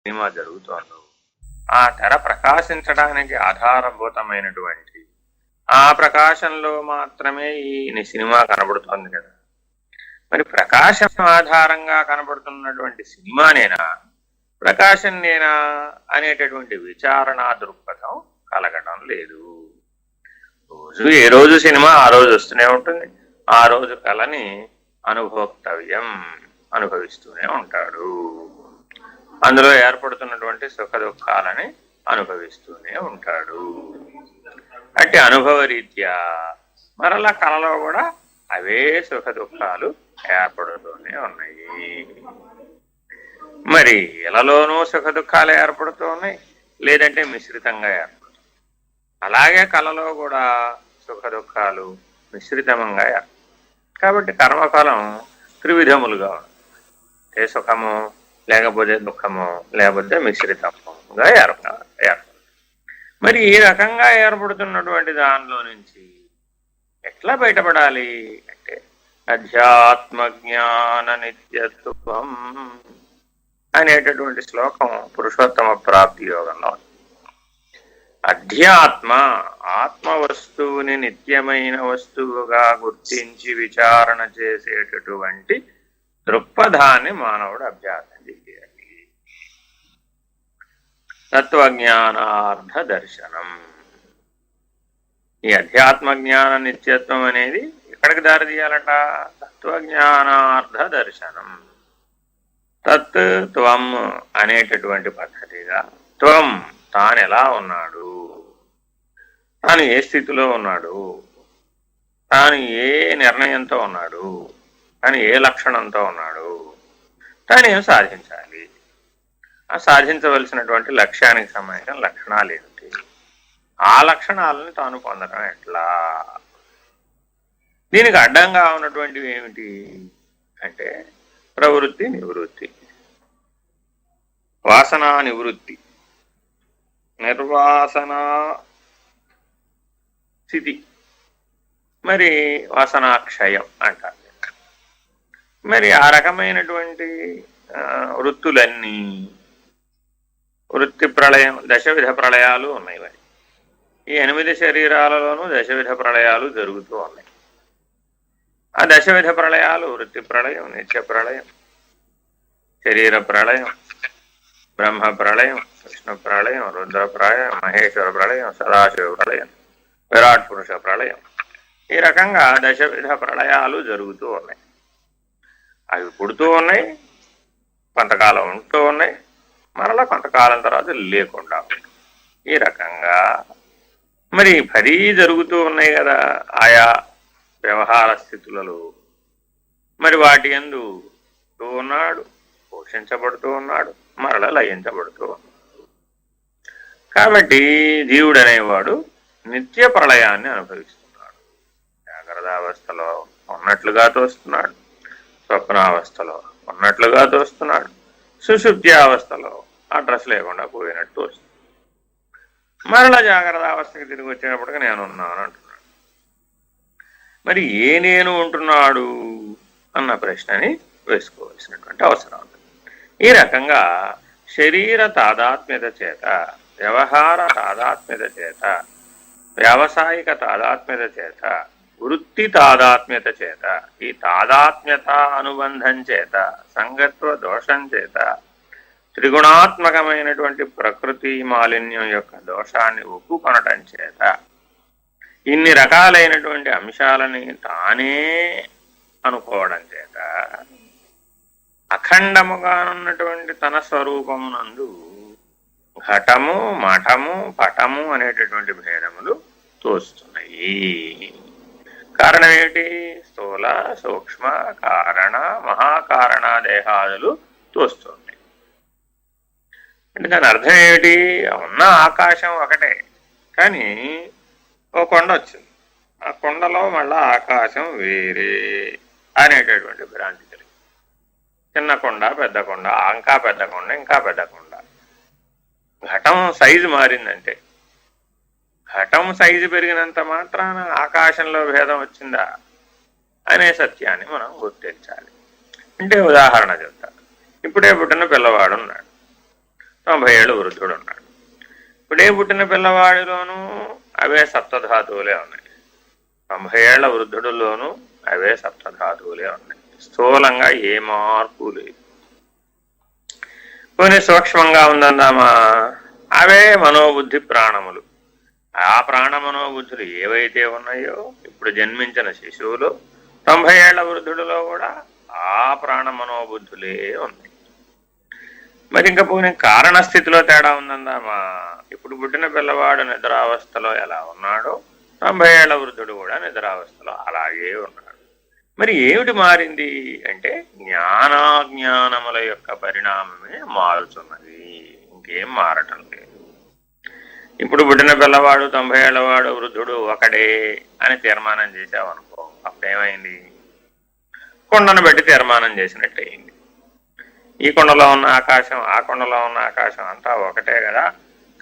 Cinema జరుగుతోందో ఆ తెర ప్రకాశించడానికి ఆధారభూతమైనటువంటి ఆ ప్రకాశంలో మాత్రమే ఈ సినిమా కనబడుతోంది కదా. మరి ప్రకాశం ఆధారంగా కనబడుతున్నటువంటి సినిమానేనా, ప్రకాశం నేనా అనేటటువంటి విచారణా దృక్పథం కలగడం లేదు. ఏ రోజు సినిమా ఆ రోజు వస్తూనే ఉంటుంది, ఆ రోజు కళని అనుభోక్తవ్యం అనుభవిస్తూనే ఉంటాడు, అందులో ఏర్పడుతున్నటువంటి సుఖ దుఃఖాలని అనుభవిస్తూనే ఉంటాడు. అట్టి అనుభవ రీత్యా మరలా కళలో కూడా అవే సుఖ దుఃఖాలు ఏర్పడుతూనే ఉన్నాయి. మరి ఇళ్లలోనూ సుఖ దుఃఖాలు ఏర్పడుతూ ఉన్నాయి, లేదంటే మిశ్రితంగా ఏర్పడుతుంది. అలాగే కళలో కూడా సుఖ దుఃఖాలు మిశ్రితంగా ఏర్పడుతుంది. కాబట్టి కర్మఫలం త్రివిధములుగా ఉంది. ఏ సుఖము, లేకపోతే దుఃఖము, లేకపోతే మిశ్రితముగా ఏర్పడుతుంది. మరి ఈ రకంగా ఏర్పడుతున్నటువంటి దానిలో నుంచి ఎట్లా బయటపడాలి అంటే అధ్యాత్మ జ్ఞాన నిత్యత్వం అనేటటువంటి శ్లోకం పురుషోత్తమ ప్రాప్తి యోగంలో. అధ్యాత్మ ఆత్మ వస్తువుని నిత్యమైన వస్తువుగా గుర్తించి విచారణ చేసేటటువంటి దృక్పథాన్ని మానవుడు అభ్యాసం చేయాలి. తత్వజ్ఞానార్థ దర్శనం. ఈ అధ్యాత్మ జ్ఞాన నిత్యత్వం అనేది ఎక్కడికి దారి తీయాలట? తత్వజ్ఞానార్థ దర్శనం. తత్ త్వం అనేటటువంటి పద్ధతిగా త్వం తాను ఎలా ఉన్నాడు, తాను ఏ స్థితిలో ఉన్నాడు, తాను ఏ నిర్ణయంతో ఉన్నాడు, తాను ఏ లక్షణంతో ఉన్నాడు, తాను ఏం సాధించాలి, ఆ సాధించవలసినటువంటి లక్ష్యానికి సంబంధించిన లక్షణాలు ఏమిటి, ఆ లక్షణాలను తాను పొందడం ఎట్లా, దీనికి అడ్డంగా ఉన్నటువంటివి ఏమిటి అంటే ప్రవృత్తి నివృత్తి, వాసనా నివృత్తి, నిర్వాసనా స్థితి, మరి వాసనాక్షయం అంటారు. మరి ఆ రకమైనటువంటి వృత్తులన్నీ, వృత్తి ప్రళయం, దశవిధ ప్రళయాలు ఉన్నాయి. మరి ఈ 8 శరీరాలలోనూ దశవిధ ప్రళయాలు జరుగుతూ ఉన్నాయి. ఆ దశవిధ ప్రళయాలు వృత్తి ప్రళయం, నిత్య ప్రళయం, శరీర ప్రళయం, బ్రహ్మ ప్రళయం, విష్ణు ప్రళయం, రుద్ర ప్రళయం, మహేశ్వర ప్రళయం, సదాశివ ప్రళయం, విరాట్ పురుష ప్రళయం, ఈ రకంగా దశవిధ ప్రళయాలు జరుగుతూ ఉన్నాయి. అవి పుడుతూ ఉన్నాయి, కొంతకాలం ఉంటూ ఉన్నాయి, మరలా కొంతకాలం తర్వాత లేకుండా ఉన్నాయి. ఈ రకంగా మరి 10 జరుగుతూ ఉన్నాయి కదా ఆయా వ్యవహార స్థితులలో. మరి వాటి యందు ఉన్నాడు, పోషించబడుతూ ఉన్నాడు, మరల లయించబడుతూ ఉన్నాడు. కాబట్టి జీవుడు అనేవాడు నిత్య ప్రళయాన్ని అనుభవిస్తున్నాడు. జాగ్రత్తావస్థలో ఉన్నట్లుగా తోస్తున్నాడు, స్వప్నావస్థలో ఉన్నట్లుగా తోస్తున్నాడు, సుషుప్తి అవస్థలో అడ్రస్ లేకుండా పోయినట్టు తోస్తున్నాడు. మరలా జాగ్రత్త అవస్థకి తిరిగి వచ్చేటప్పటికి నేనున్నాను అంటున్నాడు. మరి ఏ నేను ఉంటున్నాడు అన్న ప్రశ్నని వేసుకోవాల్సినటువంటి అవసరం ఉంది. ఈ రకంగా శరీర తాదాత్మ్యత చేత, వ్యవహార తాదాత్మ్యత చేత, వ్యావసాయిక తాదాత్మ్యత చేత, వృత్తి తాదాత్మ్యత చేత, ఈ తాదాత్మ్యత అనుబంధం చేత, సంగత్వ దోషం చేత, త్రిగుణాత్మకమైనటువంటి ప్రకృతి మాలిన్యం యొక్క దోషాన్ని ఒప్పుకొనటం చేత, ఇన్ని రకాలైనటువంటి అంశాలని తానే అనుకోవడం చేత అఖండముగానున్నటువంటి తన స్వరూపమునందు ఘటము, మఠము, పటము అనేటటువంటి భేదములు తోస్తున్నాయి. కారణం ఏమిటి? స్థూల, సూక్ష్మ, కారణ, మహాకారణ దేహాదులు తోస్తున్నాయి. అంటే దాని అర్థం ఏమిటి? ఉన్న ఆకాశం ఒకటే, కానీ ఓ కొండ వచ్చింది, ఆ కొండలో మళ్ళా ఆకాశం వేరే అనేటటువంటి భ్రాంతి కలిగి, చిన్న కొండ, పెద్ద కొండ, ఇంకా పెద్ద కొండ, ఇంకా పెద్ద కొండ. ఘటం సైజు మారిందంటే, ఘటం సైజు పెరిగినంత మాత్రాన ఆకాశంలో భేదం వచ్చిందా అనే సత్యాన్ని మనం గుర్తించాలి. అంటే ఉదాహరణ చెప్తా. ఇప్పుడే పుట్టిన పిల్లవాడు ఉన్నాడు, 90 ఏళ్ళు వృద్ధుడు ఉన్నాడు. ఇప్పుడే పుట్టిన పిల్లవాడిలోనూ అవే సప్తధాతువులే ఉన్నాయి. 90 ఏళ్ల వృద్ధుడిలోనూ అవే సప్తధాతువులే ఉన్నాయి. స్థూలంగా ఏ మార్పు లేదు. కొన్ని సూక్ష్మంగా ఉందందామా, అవే మనోబుద్ధి ప్రాణములు. ఆ ప్రాణమనోబుద్ధులు ఏవైతే ఉన్నాయో ఇప్పుడు జన్మించిన శిశువులు 90 ఏళ్ల వృద్ధుడిలో కూడా ఆ ప్రాణమనోబుద్ధులే ఉన్నాయి. మరి ఇంకా పోనీ కారణస్థితిలో తేడా ఉందందామా, ఇప్పుడు పుట్టిన పిల్లవాడు నిద్రావస్థలో ఎలా ఉన్నాడో 90 ఏళ్ల వృద్ధుడు కూడా నిద్రావస్థలో అలాగే ఉన్నాడు. మరి ఏమిటి మారింది అంటే జ్ఞానాజ్ఞానముల యొక్క పరిణామమే మారుతున్నది, ఇంకేం మారటం లేదు. ఇప్పుడు పుట్టిన పిల్లవాడు 90 ఏళ్లవాడు వృద్ధుడు ఒకడే అని తీర్మానం చేశావనుకో, అప్పుడేమైంది? కొండను బట్టి తీర్మానం చేసినట్టు అయింది. ఈ కొండలో ఉన్న ఆకాశం ఆ కొండలో ఉన్న ఆకాశం అంతా ఒకటే కదా,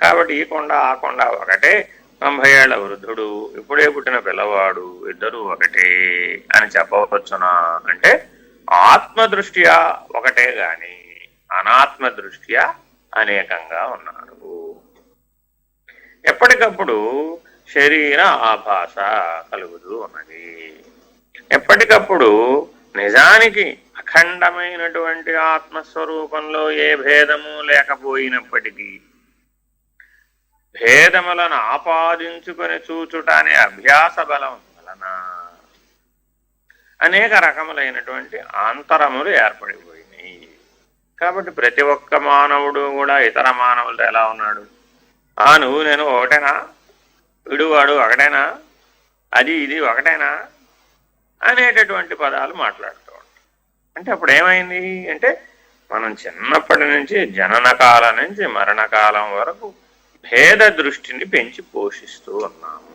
కాబట్టి ఈ కొండ ఆ కొండ ఒకటే. 90 ఏళ్ల వృద్ధుడు ఇప్పుడే పుట్టిన పిల్లవాడు ఇద్దరు ఒకటే అని చెప్పవచ్చునా అంటే ఆత్మదృష్ట్యా ఒకటే గాని అనాత్మ దృష్ట్యా అనేకంగా ఉన్నారు. ఎప్పటికప్పుడు శరీర ఆభాస కలుగుతూ ఉన్నది. ఎప్పటికప్పుడు నిజానికి అఖండమైనటువంటి ఆత్మస్వరూపంలో ఏ భేదము లేకపోయినప్పటికీ భేదములను ఆపాదించుకొని చూచుట అనే అభ్యాస బలం వలన అనేక రకములైనటువంటి అంతరములు ఏర్పడిపోయినాయి. కాబట్టి ప్రతి ఒక్క మానవుడు కూడా ఇతర మానవులతో ఎలా ఉన్నాడు? నువ్వు నేను ఒకటేనా, విడువాడు ఒకటేనా, అది ఇది ఒకటేనా అనేటటువంటి పదాలు మాట్లాడుతూ ఉంటాం. అంటే అప్పుడు ఏమైంది అంటే మనం చిన్నప్పటి నుంచి జనన కాలం నుంచి మరణకాలం వరకు భేద దృష్టిని పెంచి పోషిస్తూ ఉన్నాము.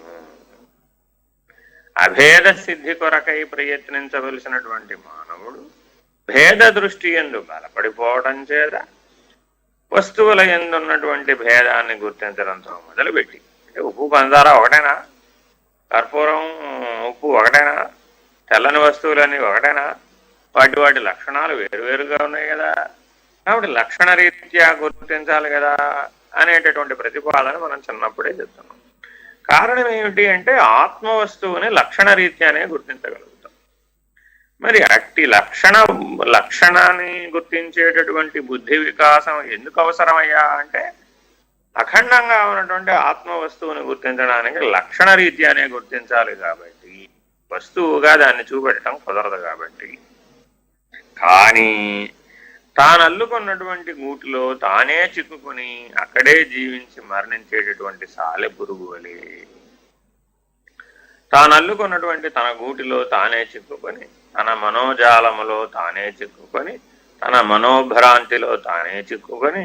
అభేద సిద్ధి కొరకై ప్రయత్నించవలసినటువంటి మానవుడు భేద దృష్టి యందు బలపడిపోవటం చేత వస్తువుల యందు ఉన్నటువంటి భేదాన్ని గుర్తించడంతో మొదలుపెట్టి, అంటే ఉప్పు పంచదార ఒకటేనా, కర్పూరం ఉప్పు ఒకటేనా, తెల్లని వస్తువులన్నీ ఒకటేనా, వాటి లక్షణాలు వేరువేరుగా ఉన్నాయి కదా, కాబట్టి లక్షణ రీత్యా గుర్తించాలి కదా అనేటటువంటి ప్రతిపాదన మనం చిన్నప్పుడే చెప్తున్నాం. కారణం ఏమిటి అంటే ఆత్మవస్తువుని లక్షణ రీత్యానే గుర్తించగలుగుతాం. మరి అట్టి లక్షణాన్ని గుర్తించేటటువంటి బుద్ధి వికాసం ఎందుకు అవసరమయ్యా అంటే అఖండంగా ఉన్నటువంటి ఆత్మవస్తువుని గుర్తించడానికి లక్షణ రీత్యానే గుర్తించాలి కాబట్టి, వస్తువుగా దాన్ని చూపెట్టడం కుదరదు కాబట్టి. కానీ తానల్లుకున్నటువంటి గూటిలో తానే చిక్కుకుని అక్కడే జీవించి మరణించేటటువంటి సాలె పురుగు వలె తానల్లుకున్నటువంటి తన గూటిలో తానే చిక్కుకొని, తన మనోజాలములో తానే చిక్కుకొని, తన మనోభ్రాంతిలో తానే చిక్కుకొని,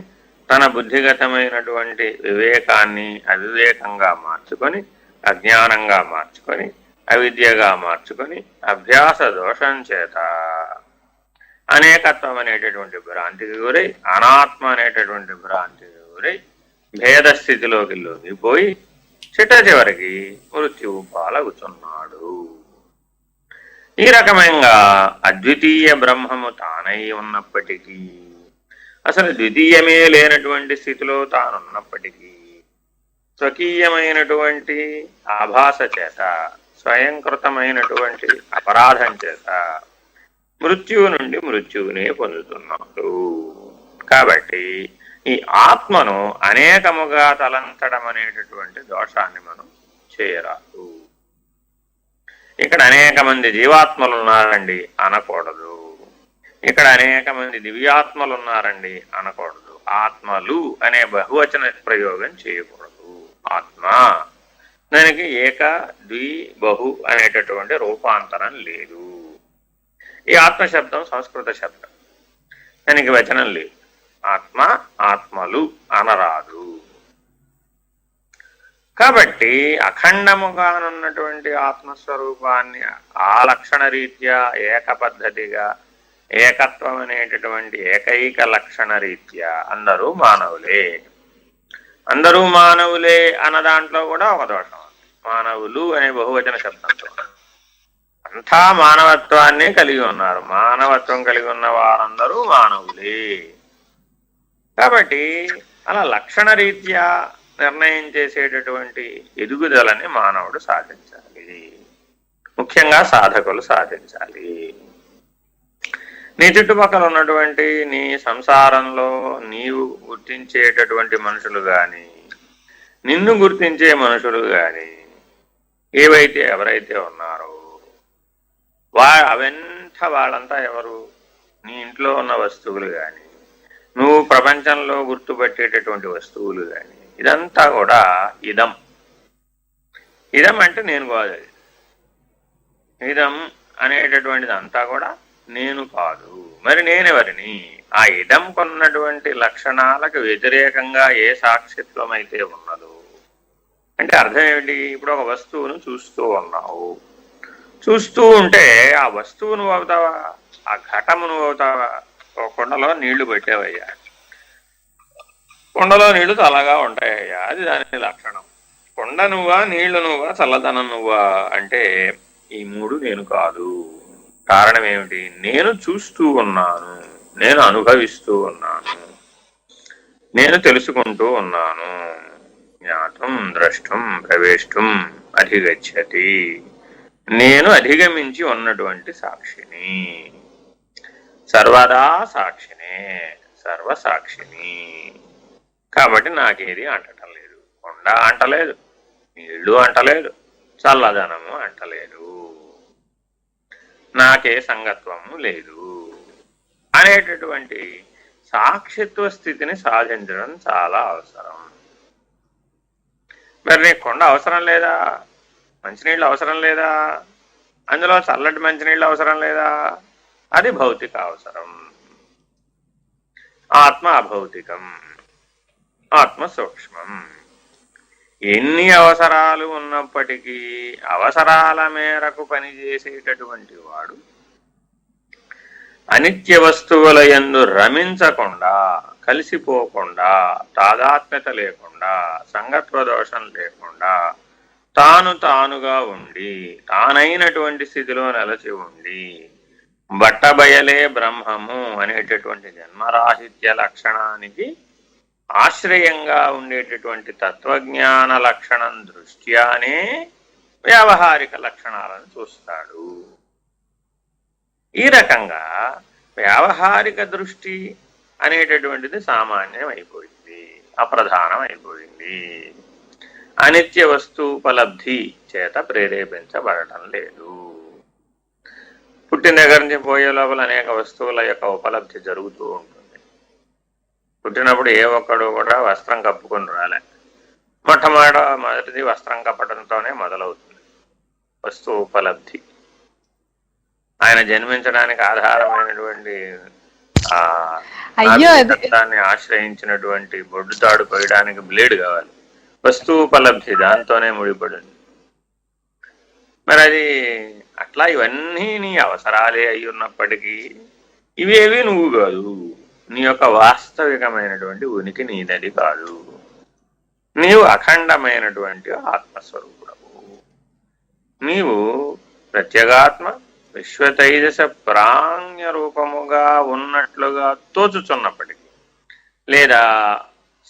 తన బుద్ధిగతమైనటువంటి వివేకాన్ని అవివేకంగా మార్చుకొని, అజ్ఞానంగా మార్చుకొని, అవిద్యగా మార్చుకొని, అభ్యాస దోషం చేత అనేకత్వం అనేటటువంటి భ్రాంతికి గురై, అనాత్మ అనేటటువంటి భ్రాంతికి గురై భేదస్థితిలోకి లొంగిపోయి చివరికి మృత్యువు పాలగుచున్నాడు. ఈ రకమైన అద్వితీయ బ్రహ్మము తానై ఉన్నప్పటికీ, అసలు ద్వితీయమే లేనటువంటి స్థితిలో తానున్నప్పటికీ స్వకీయమైనటువంటి ఆభాస చేత, స్వయంకృతమైనటువంటి అపరాధం చేత మృత్యువు నుండి మృత్యువునే పొందుతున్నాడు. కాబట్టి ఈ ఆత్మను అనేకముగా తలంచడం అనేటటువంటి దోషాన్ని మనం చేయరాదు. ఇక్కడ అనేక మంది జీవాత్మలు ఉన్నారండి అనకూడదు. ఇక్కడ అనేక మంది దివ్యాత్మలు ఉన్నారండి అనకూడదు. ఆత్మలు అనే బహువచన ప్రయోగం చేయకూడదు. ఆత్మ దానికి ఏక ద్వి బహు అనేటటువంటి రూపాంతరం లేదు. ఈ ఆత్మశబ్దం సంస్కృత శబ్దం, దానికి వచనం లేదు. ఆత్మ ఆత్మలు అనరాదు. కాబట్టి అఖండముగానున్నటువంటి ఆత్మస్వరూపాన్ని ఆ లక్షణ రీత్యా ఏక పద్ధతిగా, ఏకత్వం అనేటటువంటి ఏకైక లక్షణ రీత్యా అందరూ మానవులే. అందరూ మానవులే అన్న దాంట్లో కూడా ఒక దోషం ఉంది. మానవులు అనే బహువచన శబ్దంతో అంతా మానవత్వాన్ని కలిగి ఉన్నారు. మానవత్వం కలిగి ఉన్న వారందరూ మానవులే. కాబట్టి అలా లక్షణ రీత్యా నిర్ణయం చేసేటటువంటి ఎదుగుదలని మానవుడు సాధించాలి, ముఖ్యంగా సాధకులు సాధించాలి. నీ చుట్టుపక్కల ఉన్నటువంటి నీ సంసారంలో నీవు గుర్తించేటటువంటి మనుషులు కానీ, నిన్ను గుర్తించే మనుషులు కానీ ఎవరైతే ఉన్నారో వాళ్ళంతా ఎవరు? నీ ఇంట్లో ఉన్న వస్తువులు కానీ, నువ్వు ప్రపంచంలో గుర్తుపట్టేటటువంటి వస్తువులు కానీ, ఇదంతా కూడా ఇదం. ఇదం అంటే నేను కాదు. ఇదం అనేటటువంటిది అంతా కూడా నేను కాదు. మరి నేనెవరిని? ఆ ఇదం కొన్నటువంటి లక్షణాలకు వ్యతిరేకంగా ఏ సాక్షిత్వం అయితే ఉన్నదో అంటే అర్థం ఏమిటి? ఇప్పుడు ఒక వస్తువును చూస్తూ ఉన్నావు, చూస్తూ ఉంటే ఆ వస్తువు నువ్వు అవుతావా? ఆ ఘటము నువ్వు అవుతావా? ఒక కుండలో నీళ్లు పెట్టావయ్యా, కుండలో నీళ్లు చల్లగా ఉంటాయ్యా, అది దాని లక్షణం. కుండ నువ్వా, నీళ్లు నువ్వా, చల్లదనం నువ్వా అంటే ఈ మూడు నేను కాదు. కారణం ఏమిటి? నేను చూస్తూ ఉన్నాను, నేను అనుభవిస్తూ ఉన్నాను, నేను తెలుసుకుంటూ ఉన్నాను. జ్ఞాతం ద్రష్టం ప్రవేష్టం అధిగచ్చతి. నేను అధిగమించి ఉన్నటువంటి సాక్షిని, సర్వదా సాక్షినే, సర్వసాక్షిని. కాబట్టి నాకేది అంటటం లేదు. కొండ అంటలేదు, నీళ్లు అంటలేదు, చల్లదనము అంటలేదు, నాకే సంగత్వము లేదు అనేటటువంటి సాక్షిత్వ స్థితిని సాధించడం చాలా అవసరం. మరి నీకు కొండ అవసరం లేదా? మంచినీళ్ళు అవసరం లేదా? అందులో చల్లటి మంచినీళ్ళు అవసరం లేదా? అది భౌతిక అవసరం. ఆత్మ అభౌతికం, ఆత్మ సూక్ష్మం. ఎన్ని అవసరాలు ఉన్నప్పటికీ అవసరాల మేరకు పనిచేసేటటువంటి వాడు అనిత్య వస్తువుల యందు రమించకుండా, కలిసిపోకుండా, తాదాత్మ్యత లేకుండా, సంగత్వ దోషం లేకుండా తాను తానుగా ఉండి, తానైనటువంటి స్థితిలో నిలచి ఉండి, బట్టబయలే బ్రహ్మము అనేటటువంటి జన్మరాహిత్య లక్షణానికి ఆశ్రయంగా ఉండేటటువంటి తత్వజ్ఞాన లక్షణం దృష్ట్యానే వ్యావహారిక లక్షణాలను చూస్తాడు. ఈ రకంగా వ్యావహారిక దృష్టి అనేటటువంటిది సామాన్యం అయిపోయింది, అప్రధానం అయిపోయింది. అనిత్య వస్తుపలబ్ధి చేత ప్రేరేపించబడటం లేదు. పుట్టిన దగ్గర నుంచి పోయే లోపల అనేక వస్తువుల యొక్క ఉపలబ్ధి జరుగుతూ ఉంటుంది. పుట్టినప్పుడు ఏ ఒక్కడు కూడా వస్త్రం కప్పుకొని రాలే. మొట్టమొదటిది వస్త్రం కప్పడంతోనే మొదలవుతుంది వస్తువు ఉపలబ్ధి. ఆయన జన్మించడానికి ఆధారమైనటువంటి దాన్ని ఆశ్రయించినటువంటి బొడ్డు తాడు కొయ్యడానికి బ్లేడ్ కావాలి. వస్తువు ఉపలబ్ధి దాంతోనే ముడిపడింది. మరి అది అట్లా ఇవన్నీ నీ అవసరాలే అయి ఉన్నప్పటికీ ఇవేవి నువ్వు కాదు. నీ యొక్క వాస్తవికమైనటువంటి ఉనికి నీదది కాదు. నీవు అఖండమైనటువంటి ఆత్మస్వరూపుడవు. నీవు ప్రత్యేగాత్మ విశ్వతైజస ప్రాంగ్య రూపముగా ఉన్నట్లుగా తోచుచున్నప్పటికీ, లేదా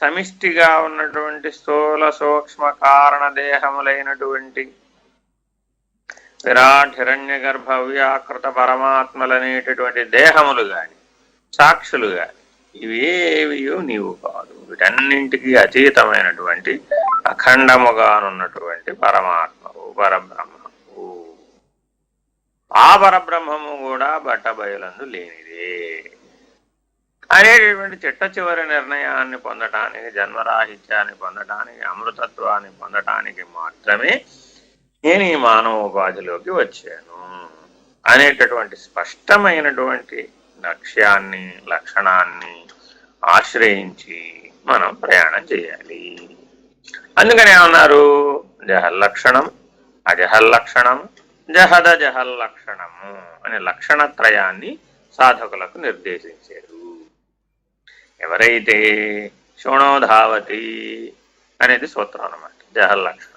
సమిష్టిగా ఉన్నటువంటి స్థూల సూక్ష్మ కారణ దేహములైనటువంటి విరాట్ హిరణ్య గర్భ వ్యాకృత పరమాత్మలనేటటువంటి దేహములు గాని, సాక్షులు గాని ఇవేవియో నీవు కాదు. వీటన్నింటికి అతీతమైనటువంటి అఖండముగానున్నటువంటి పరమాత్మవు, పరబ్రహ్మవు. ఆ పరబ్రహ్మము కూడా బట్టబయలందు లేనిదే అనేటటువంటి చిట్ట చివరి నిర్ణయాన్ని పొందటానికి, జన్మరాహిత్యాన్ని పొందటానికి, అమృతత్వాన్ని పొందటానికి మాత్రమే నేను ఈ మానవోపాధిలోకి వచ్చాను అనేటటువంటి స్పష్టమైనటువంటి లక్ష్యాన్ని, లక్షణాన్ని ఆశ్రయించి మనం ప్రయాణం చేయాలి. అందుకని ఏమన్నారు? జహల్లక్షణం, అజహల్లక్షణం, జహద జహల్లక్షణము అనే లక్షణత్రయాన్ని సాధకులకు నిర్దేశించారు. ఎవరైతే శోణోధావతి అనేది సూత్రం అన్నమాట. జహల్లక్షణం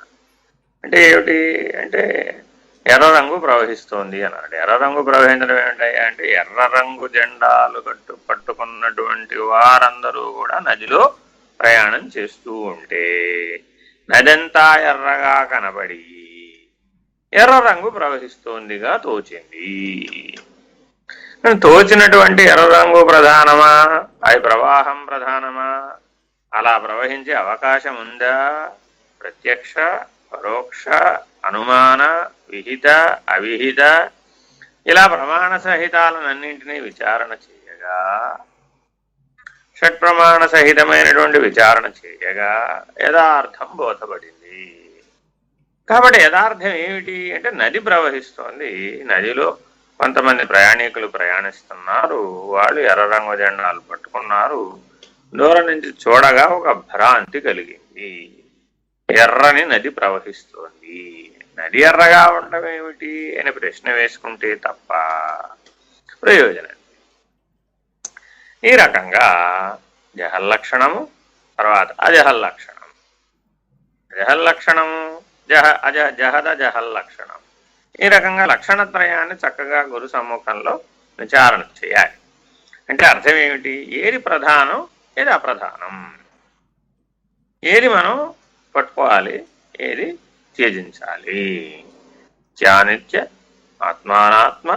అంటే ఏమిటి అంటే ఎర్ర రంగు ప్రవహిస్తోంది అన్నాడు. ఎర్ర రంగు ప్రవహించడం ఏమిటాయి అంటే ఎర్ర రంగు జెండాలు పట్టుకున్నటువంటి వారందరూ కూడా నదిలో ప్రయాణం చేస్తూ ఉంటే నదంతా ఎర్రగా కనబడి ఎర్ర రంగు ప్రవహిస్తోందిగా తోచింది. తోచినటువంటి ఎర్ర రంగు ప్రధానమా, అది ప్రవాహం ప్రధానమా? అలా ప్రవహించే అవకాశం ఉందా? ప్రత్యక్ష, పరోక్ష, అనుమాన, విహిత, అవిహిత, ఇలా ప్రమాణ సహితాలన్నింటినీ విచారణ చేయగా, షట్ప్రమాణ సహితమైనటువంటి విచారణ చేయగా యథార్థం బోధపడింది. కాబట్టి యథార్థం ఏమిటి అంటే, నది ప్రవహిస్తోంది, నదిలో కొంతమంది ప్రయాణికులు ప్రయాణిస్తున్నారు, వాళ్ళు ఎర్ర రంగు జెండాలు పట్టుకున్నారు. దూరం నుంచి చూడగా ఒక భ్రాంతి కలిగింది, ఎర్రని నది ప్రవహిస్తోంది. నది ఎర్రగా ఉండడం ఏమిటి అని ప్రశ్న వేసుకుంటే తప్ప ప్రయోజనం. ఈ రకంగా జహల్లక్షణము, తర్వాత అజహల్లక్షణం, జహల్లక్షణము, జహద జహల్లక్షణం, ఈ రకంగా లక్షణత్రయాన్ని చక్కగా గురు సమ్ముఖంలో విచారణ చేయాలి. అంటే అర్థం ఏమిటి? ఏది ప్రధానం, ఏది అప్రధానం, ఏది మనం పట్టుకోవాలి, ఏది త్యజించాలి. త్యానిత్య, ఆత్మానాత్మ,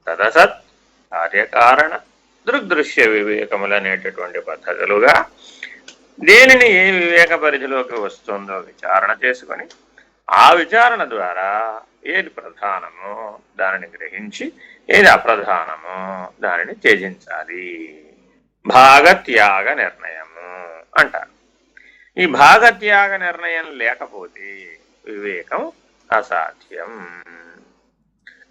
తదసత్, కార్యకారణ, దృగ్దృశ్య వివేకములనేటటువంటి పద్ధతులుగా దేనిని ఏ వివేక పరిధిలోకి వస్తుందో విచారణ చేసుకొని, ఆ విచారణ ద్వారా ఏది ప్రధానమో దానిని గ్రహించి, ఏది అప్రధానమో దానిని త్యజించాలి. భాగత్యాగ నిర్ణయము అంటారు. ఈ భాగత్యాగ నిర్ణయం లేకపోతే వివేకం అసాధ్యం.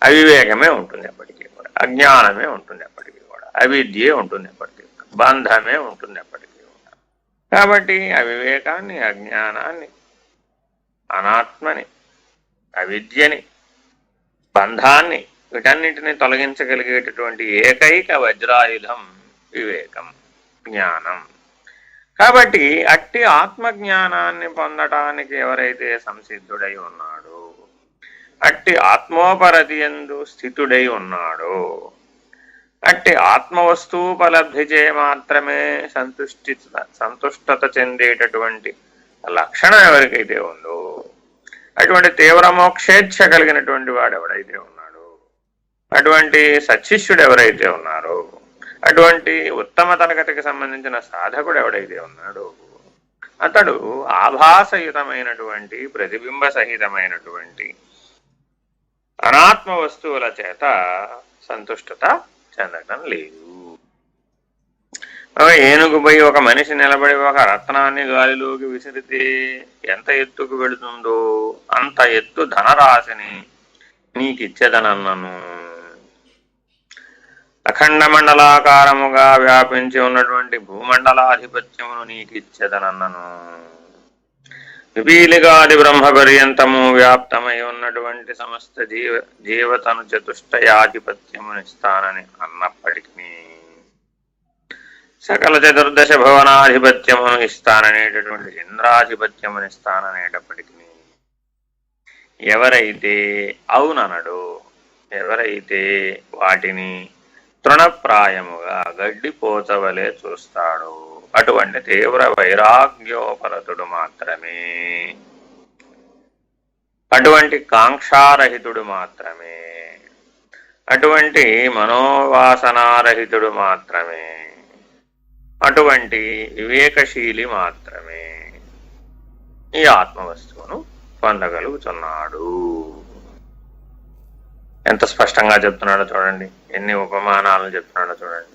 అవివేకమే ఉంటుంది ఎప్పటికీ కూడా, అజ్ఞానమే ఉంటుంది ఎప్పటికీ కూడా, అవిద్యే ఉంటుంది ఎప్పటికీ కూడా, బంధమే ఉంటుంది ఎప్పటికీ కూడా. కాబట్టి అవివేకాన్ని, అజ్ఞానాన్ని, అనాత్మని, అవిద్యని, బంధాన్ని, వీటన్నిటిని తొలగించగలిగేటటువంటి ఏకైక వజ్రాయుధం వివేకం, జ్ఞానం. కాబట్టి అట్టి ఆత్మజ్ఞానాన్ని పొందటానికి ఎవరైతే సంసిద్ధుడై ఉన్నాడో, అట్టి ఆత్మోపరతియందు స్థితుడై ఉన్నాడో, అట్టి ఆత్మవస్తువుపలబ్ధిచే మాత్రమే సంతుష్టత చెందేటటువంటి లక్షణం ఎవరికైతే ఉందో, అటువంటి తీవ్ర మోక్షేచ్ఛ కలిగినటువంటి వాడు ఎవడైతే ఉన్నాడో, అటువంటి సత్శిష్యుడు ఎవరైతే ఉన్నారో, అటువంటి ఉత్తమ తరగతికి సంబంధించిన సాధకుడు ఎవడైతే ఉన్నాడో, అతడు ఆభాసయుతమైనటువంటి, ప్రతిబింబ సహితమైనటువంటి అనాత్మ వస్తువుల చేత సంతుష్టత చెందటం లేదు. ఏనుగుపై ఒక మనిషి నిలబడి ఒక రత్నాన్ని గాలిలోకి విసిరితే ఎంత ఎత్తుకు వెళుతుందో అంత ఎత్తు ధనరాశిని నీకిచ్చేదనన్నను. అఖండ మండలాకారముగా వ్యాపించి ఉన్నటువంటి భూమండలాధిపత్యమును నీకిచ్చేదనన్నను. విపీలిగాది బ్రహ్మ పర్యంతము వ్యాప్తమై ఉన్నటువంటి సమస్త జీవతను చతుష్టయాధిపత్యమునిస్తానని అన్నప్పటికీ, సకల చతుర్దశ భువనాధిపత్యమును ఇస్తాననేటటువంటి ఇంద్రాధిపత్యమునిస్తాననేటప్పటికీ, ఎవరైతే అవుననడో, ఎవరైతే వాటిని తృణప్రాయముగా గడ్డిపోతవలే చూస్తాడో, అటువంటి తీవ్ర వైరాగ్యోపరతుడు మాత్రమే, అటువంటి కాంక్షారహితుడు మాత్రమే, అటువంటి మనోవాసనారహితుడు మాత్రమే, అటువంటి వివేకశీలి మాత్రమే ఈ ఆత్మవస్తువును పొందగలుగుతున్నాడు. ఎంత స్పష్టంగా చెప్తున్నాడో చూడండి, ఎన్ని ఉపమానాలను చెప్తున్నాడో చూడండి.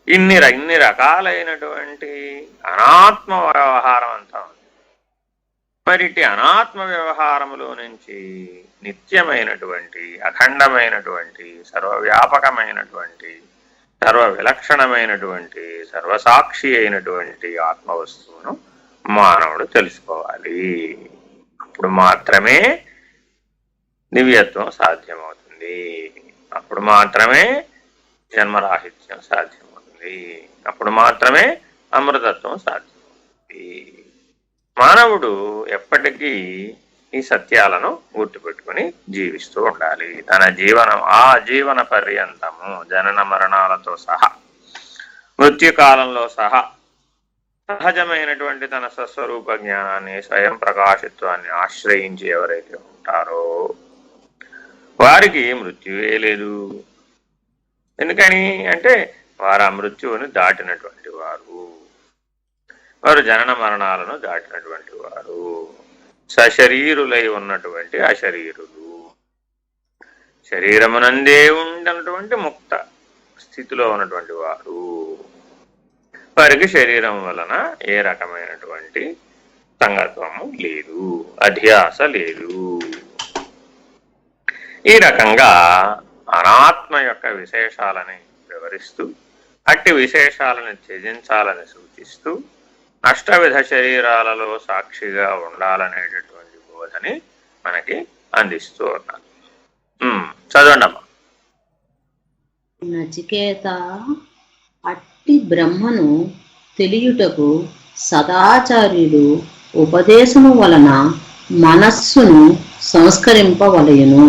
ఇన్ని రకాలైనటువంటి అనాత్మ వ్యవహారం అంతా ఉంది. మరి ఇట్టి అనాత్మ వ్యవహారములో నుంచి నిత్యమైనటువంటి, అఖండమైనటువంటి, సర్వవ్యాపకమైనటువంటి, సర్వ విలక్షణమైనటువంటి, సర్వసాక్షి అయినటువంటి ఆత్మవస్తువును మానవుడు తెలుసుకోవాలి. అప్పుడు మాత్రమే దివ్యత్వం సాధ్యమవుతుంది, అప్పుడు మాత్రమే జన్మరాహిత్యం సాధ్యమవుతుంది, అప్పుడు మాత్రమే అమృతత్వం సాధ్యమవుతుంది. మానవుడు ఎప్పటికీ ఈ సత్యాలను గుర్తుపెట్టుకుని జీవిస్తూ ఉండాలి. తన జీవన పర్యంతము, జనన మరణాలతో సహా, మృత్యుకాలంలో సహా సహజమైనటువంటి తన స్వస్వరూప జ్ఞానాన్ని, స్వయం ప్రకాశిత్వాన్ని ఆశ్రయించి ఎవరైతే ఉంటారో వారికి మృత్యువే లేదు. ఎందుకని అంటే వారు ఆ మృత్యువుని దాటినటువంటి వారు, వారు జనన మరణాలను దాటినటువంటి వారు, సశరీరులై ఉన్నటువంటి అశరీరులు, శరీరమునందే ఉన్నటువంటి ముక్త స్థితిలో ఉన్నటువంటి వారు. వారికి శరీరం వలన ఏ రకమైనటువంటి సంగత్వము లేదు, అధ్యాస లేదు. ఈ రకంగా అనాత్మ యొక్క విశేషాలని వివరిస్తూ అట్టి విశేషాలను త్యజించాలని సూచిస్తూ అష్టవిధ శరీరాలలో సాక్షిగా ఉండాలనేటటువంటి బోధని మనకి అందిస్తూ ఉన్నారు. చదవండమ్మా. నచికేత, అట్టి బ్రహ్మను తెలియుటకు సదాచార్యుడు ఉపదేశము వలన మనస్సును సంస్కరింపవలయును.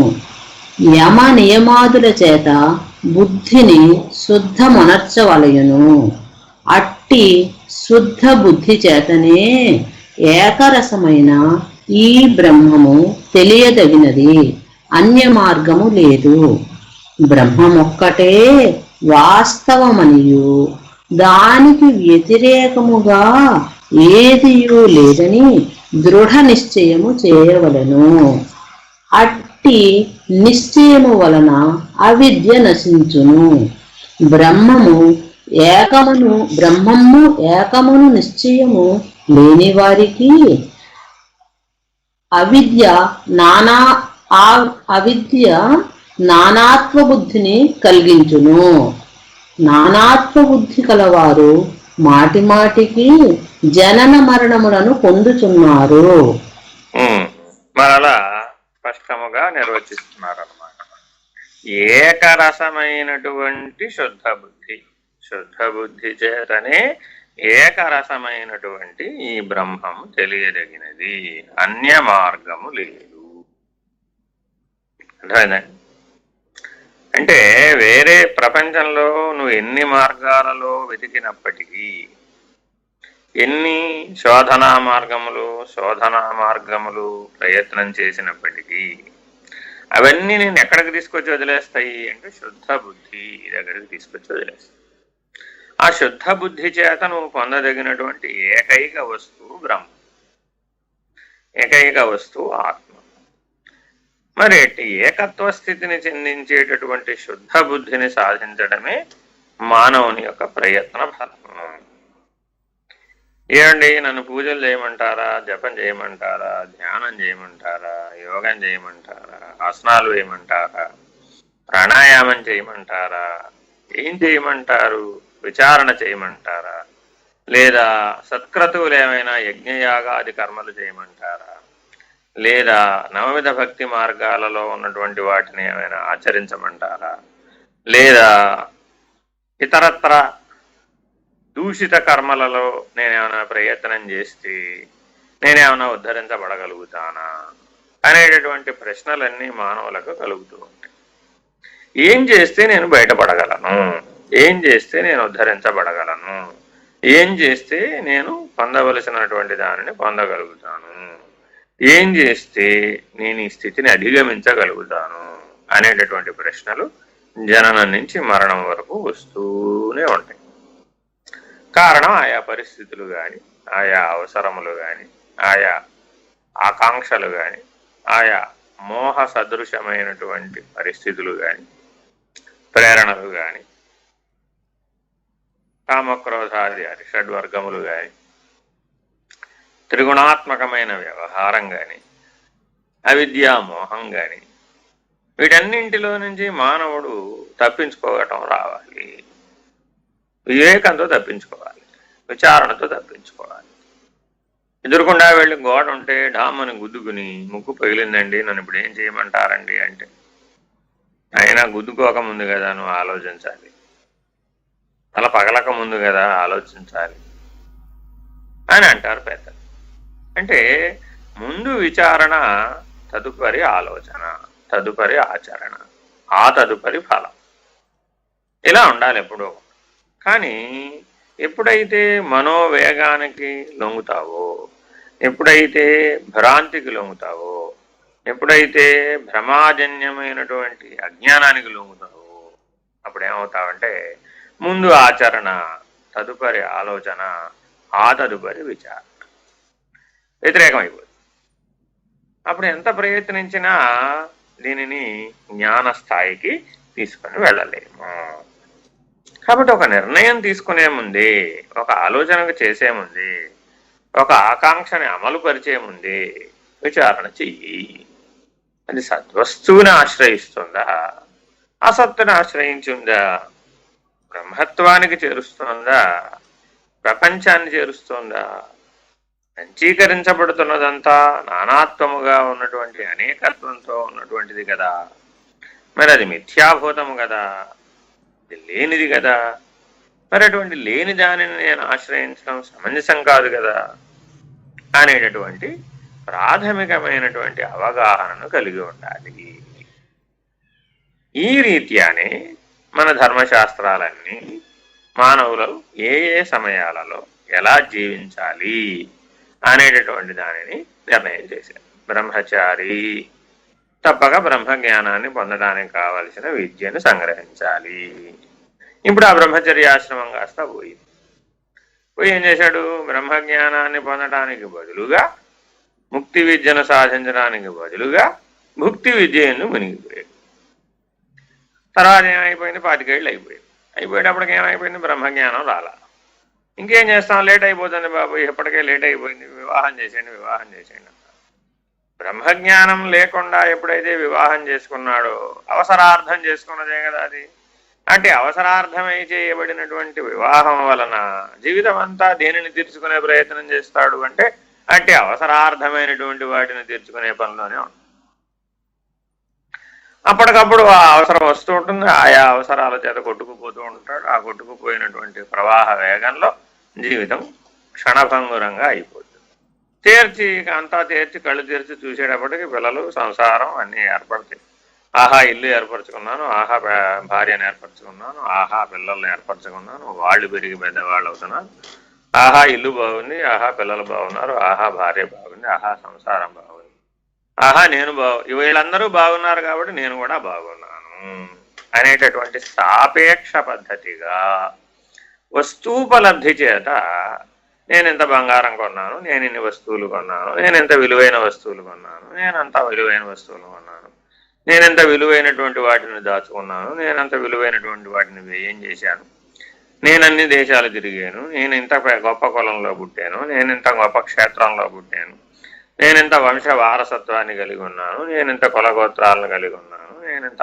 యమ నియమాదుల చేత బుద్ధిని శుద్ధమొనర్చవలయును. అట్టి శుద్ధ బుద్ధి చేతనే ఏకరసమైన ఈ బ్రహ్మము తెలియదగినది, అన్య మార్గము లేదు. బ్రహ్మమొక్కటే వాస్తవమనియు దానికి వ్యతిరేకముగా ఏదియూ లేదని దృఢ నిశ్చయము చేయవలెను. అట్టి నిశ్చయము వలన అవిద్య నశించును. బ్రహ్మము ఏకమును నిశ్చయము లేని వారికి అవిద్య నానాత్వ బుద్ధిని కలిగించును. నానాత్వ బుద్ధి కలవారు మాటి మాటికి జనన మరణములను పొందుచున్నారు. మరలా స్పష్టముగా నిర్వచిస్తున్నారన్నమాట. ఏకరసమైనటువంటి శుద్ధ బుద్ధి, శుద్ధ బుద్ధి చేతనే ఏకరసమైనటువంటి ఈ బ్రహ్మము తెలియదగినది, అన్య మార్గము లేదు. అర్థమైందండి? అంటే వేరే ప్రపంచంలో నువ్వు ఎన్ని మార్గాలలో వెతికినప్పటికీ, ఎన్ని శోధనా మార్గములు ప్రయత్నం చేసినప్పటికీ అవన్నీ నేను ఎక్కడికి తీసుకొచ్చి వదిలేస్తాయి అంటే శుద్ధ బుద్ధి దగ్గరికి తీసుకొచ్చి వదిలేస్తాయి. ఆ శుద్ధ బుద్ధి చేత నువ్వు పొందదగినటువంటి ఏకైక వస్తువు బ్రహ్మ, ఏకైక వస్తువు ఆత్మ. మరి ఏకత్వ స్థితిని చెందించేటటువంటి శుద్ధ బుద్ధిని సాధించడమే మానవుని యొక్క ప్రయత్న ఫలము. ఏమండి, నన్ను పూజలు చేయమంటారా, జపం చేయమంటారా, ధ్యానం చేయమంటారా, యోగం చేయమంటారా, ఆసనాలు వేయమంటారా, ప్రాణాయామం చేయమంటారా, ఏం చేయమంటారు, విచారణ చేయమంటారా, లేదా సత్క్రతువులు ఏమైనా యజ్ఞయాగాది కర్మలు చేయమంటారా, లేదా నవవిధ భక్తి మార్గాలలో ఉన్నటువంటి వాటిని ఏమైనా ఆచరించమంటారా, లేదా ఇతరత్ర దూషిత కర్మలలో నేనేమైనా ప్రయత్నం చేస్తే నేనేమైనా ఉద్ధరించబడగలుగుతానా అనేటటువంటి ప్రశ్నలన్నీ మానవులకు కలుగుతూ ఉంటాయి. ఏం చేస్తే నేను బయటపడగలను, ఏం చేస్తే నేను ఉద్ధరించబడగలను, ఏం చేస్తే నేను పొందవలసినటువంటి దానిని పొందగలుగుతాను, ఏం చేస్తే నేను ఈ స్థితిని అధిగమించగలుగుతాను అనేటటువంటి ప్రశ్నలు జననం నుంచి మరణం వరకు వస్తూనే ఉంటాయి. కారణం ఆయా పరిస్థితులు కానీ, ఆయా అవసరములు కానీ, ఆయా ఆకాంక్షలు కానీ, ఆయా మోహ సదృశమైనటువంటి పరిస్థితులు కానీ, ప్రేరణలు కానీ, కామక్రోధాది షడ్వర్గములు కానీ, త్రిగుణాత్మకమైన వ్యవహారం కానీ, అవిద్యా మోహం కానీ, వీటన్నింటిలో నుంచి మానవుడు తప్పించుకోవటం రావాలి. వివేకంతో తప్పించుకోవాలి, విచారణతో తప్పించుకోవాలి. ఎదురుకుండా వెళ్ళి గోడ ఉంటే డామ్మని గుద్దుకుని ముక్కు పగిలిందండి, నన్ను ఇప్పుడు ఏం చేయమంటారండి అంటే అయినా గుద్దుకోక ముందు కదా నువ్వు ఆలోచించాలి, తల పగలక ముందు కదా ఆలోచించాలి అని అంటారు పెద్దలు. అంటే ముందు విచారణ, తదుపరి ఆలోచన, తదుపరి ఆచరణ, ఆ తదుపరి ఫలం, ఇలా ఉండాలి ఎప్పుడూ. కానీ ఎప్పుడైతే మనోవేగానికి లొంగుతావో, ఎప్పుడైతే భ్రాంతికి లొంగుతావో, ఎప్పుడైతే భ్రమాజన్యమైనటువంటి అజ్ఞానానికి లొంగుతావో, అప్పుడేమవుతావంటే ముందు ఆచరణ, తదుపరి ఆలోచన, ఆ తదుపరి విచారణ వ్యతిరేకమైపోతుంది. అప్పుడు ఎంత ప్రయత్నించినా దీనిని జ్ఞాన స్థాయికి తీసుకొని వెళ్ళలేము. కాబట్టి ఒక నిర్ణయం తీసుకునే ముందే, ఒక ఆలోచనకు చేసే ముందే, ఒక ఆకాంక్షని అమలు పరిచే ముందే విచారణ చెయ్యి. అది సద్వస్తువుని ఆశ్రయిస్తుందా, అసత్తుని ఆశ్రయించుందా, బ్రహ్మత్వానికి చేరుస్తుందా, ప్రపంచాన్ని చేరుస్తుందా? పంచీకరించబడుతున్నదంతా నానాత్వముగా ఉన్నటువంటి అనేకత్వంతో ఉన్నటువంటిది కదా, మరి అది మిథ్యాభూతము కదా, అది లేనిది కదా, మరి అటువంటి లేని దానిని నేను ఆశ్రయించడం సమంజసం కాదు కదా అనేటటువంటి ప్రాథమికమైనటువంటి అవగాహనను కలిగి ఉండాలి. ఈ రీత్యానే మన ధర్మశాస్త్రాలన్నీ మానవులు ఏ ఏ సమయాలలో ఎలా జీవించాలి అనేటటువంటి దానిని నిర్ణయం చేశారు. బ్రహ్మచారి తప్పక బ్రహ్మజ్ఞానాన్ని పొందడానికి కావలసిన విద్యను సంగ్రహించాలి. ఇప్పుడు ఆ బ్రహ్మచర్యాశ్రమం కాస్త పోయి ఏం చేశాడు? బ్రహ్మజ్ఞానాన్ని పొందడానికి బదులుగా, ముక్తి విద్యను సాధించడానికి బదులుగా భుక్తి విద్యను మునిగిపోయాడు. తర్వాత ఏమైపోయింది? 25 ఏళ్ళు అయిపోయింది. అయిపోయేటప్పటికి ఏమైపోయింది? బ్రహ్మజ్ఞానం రాలా. ఇంకేం చేస్తాం, లేట్ అయిపోతుంది బాబు, ఎప్పటికే లేట్ అయిపోయింది, వివాహం చేసేయండి, వివాహం చేసేయండి. బ్రహ్మజ్ఞానం లేకుండా ఎప్పుడైతే వివాహం చేసుకున్నాడో అవసరార్థం చేసుకున్నదే కదా అది. అంటే అవసరార్థమై చేయబడినటువంటి వివాహం వలన జీవితం అంతా దేనిని తీర్చుకునే ప్రయత్నం చేస్తాడు అంటే అవసరార్థమైనటువంటి వాటిని తీర్చుకునే పనిలోనే ఉంటాడు. అప్పటికప్పుడు ఆ అవసరం వస్తూ ఉంటుంది, ఆయా అవసరాల చేత కొట్టుకుపోతూ ఉంటాడు. ఆ కొట్టుకుపోయినటువంటి ప్రవాహ వేగంలో జీవితం క్షణభంగురంగా అయిపోతుంది. అంతా తీర్చి కళ్ళు తెరిచి చూసేటప్పటికి పిల్లలు, సంసారం అన్నీ ఏర్పడతాయి. ఆహా ఇల్లు ఏర్పరచుకున్నాను, ఆహా భార్యను ఏర్పరచుకున్నాను, ఆహా పిల్లల్ని ఏర్పరచుకున్నాను, వాళ్ళు పెరిగి పెద్దవాళ్ళు అవుతున్నారు, ఆహా ఇల్లు బాగుంది, ఆహా పిల్లలు బాగున్నారు, ఆహా భార్య బాగుంది, ఆహా సంసారం బాగుంది, ఆహా నేను వీళ్ళందరూ బాగున్నారు కాబట్టి నేను కూడా బాగున్నాను అనేటటువంటి సాపేక్ష పద్ధతిగా వస్తూపలబ్ధి చేత నేను ఎంత బంగారం కొన్నాను, నేను ఇన్ని వస్తువులు కొన్నాను, నేను ఎంత విలువైన వస్తువులు కొన్నాను, నేనంత విలువైన వస్తువులు కొన్నాను, నేనెంత విలువైనటువంటి వాటిని దాచుకున్నాను, నేనంత విలువైనటువంటి వాటిని వ్యయం చేశాను, నేనన్ని దేశాలు తిరిగాను, నేను ఇంత గొప్ప కులంలో పుట్టాను, నేను ఇంత గొప్ప క్షేత్రంలో పుట్టాను, నేనింత వంశ వారసత్వాన్ని కలిగి ఉన్నాను, నేనింత కులగోత్రాలను కలిగి ఉన్నాను, నేనింత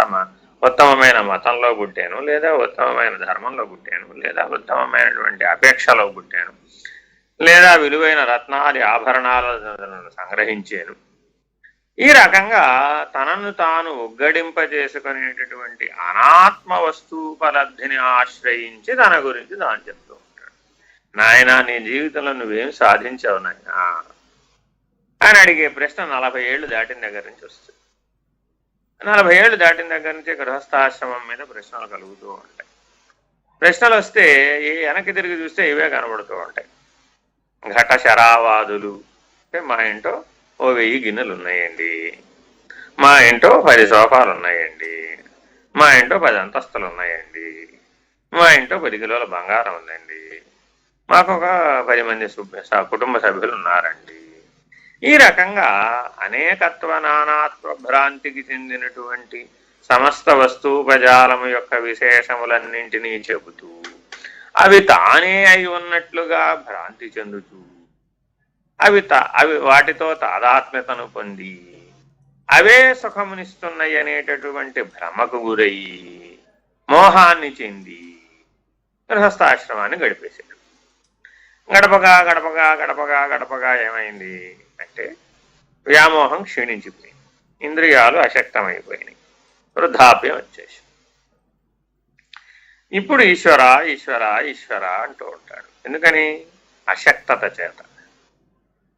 ఉత్తమమైన మతంలో పుట్టాను, లేదా ఉత్తమమైన ధర్మంలో పుట్టాను, లేదా ఉత్తమమైనటువంటి అపేక్షలో పుట్టాను, లేదా విలువైన రత్నాది ఆభరణాలను సంగ్రహించాను. ఈ రకంగా తనను తాను ఉగ్గడింపజేసుకునేటటువంటి అనాత్మ వస్తువుపలబ్ధిని ఆశ్రయించి తన గురించి తాను చెప్తూ ఉంటాడు. నాయనా, నీ జీవితంలో నువ్వేం సాధించావు నాయనా అని అడిగే ప్రశ్న 40 ఏళ్ళు దాటిన దగ్గర నుంచి వస్తుంది. 40 ఏళ్ళు దాటిన దగ్గర నుంచి గృహస్థాశ్రమం మీద ప్రశ్నలు కలుగుతూ ఉంటాయి. ప్రశ్నలు వస్తే వెనక్కి తిరిగి చూస్తే ఇవే కనబడుతూ ఉంటాయి. ఘట శరావాదులు అంటే మా ఇంట్లో 1000 గిన్నెలు ఉన్నాయండి, మా ఇంట్లో 10 సోఫాలు ఉన్నాయండి, మా ఇంట్లో 10 అంతస్తులు ఉన్నాయండి, మా ఇంట్లో 10 కిలోల బంగారం ఉందండి, మాకు ఒక 10 మంది కుటుంబ సభ్యులు ఉన్నారండి. ఈ రకంగా అనేకత్వ నానాత్వ భ్రాంతికి చెందినటువంటి సమస్త వస్తువుపజాలము యొక్క విశేషములన్నింటినీ చెబుతూ అవి తానే అయి ఉన్నట్లుగా భ్రాంతి చెందుతూ అవి వాటితో తాదాత్మ్యతను పొంది అవే సుఖమునిస్తున్నాయి అనేటటువంటి భ్రమకు గురయ్యి మోహాన్ని చెంది గృహస్థాశ్రమాన్ని గడిపేశాడు. గడపగా గడపగా గడపగా గడపగా ఏమైంది అంటే వ్యామోహం క్షీణించిపోయింది, ఇంద్రియాలు అశక్తమైపోయినాయి, వృద్ధాప్యం వచ్చేసి ఇప్పుడు ఈశ్వర ఈశ్వర ఈశ్వర అంటూ ఉంటాడు. ఎందుకని? అశక్తత చేత.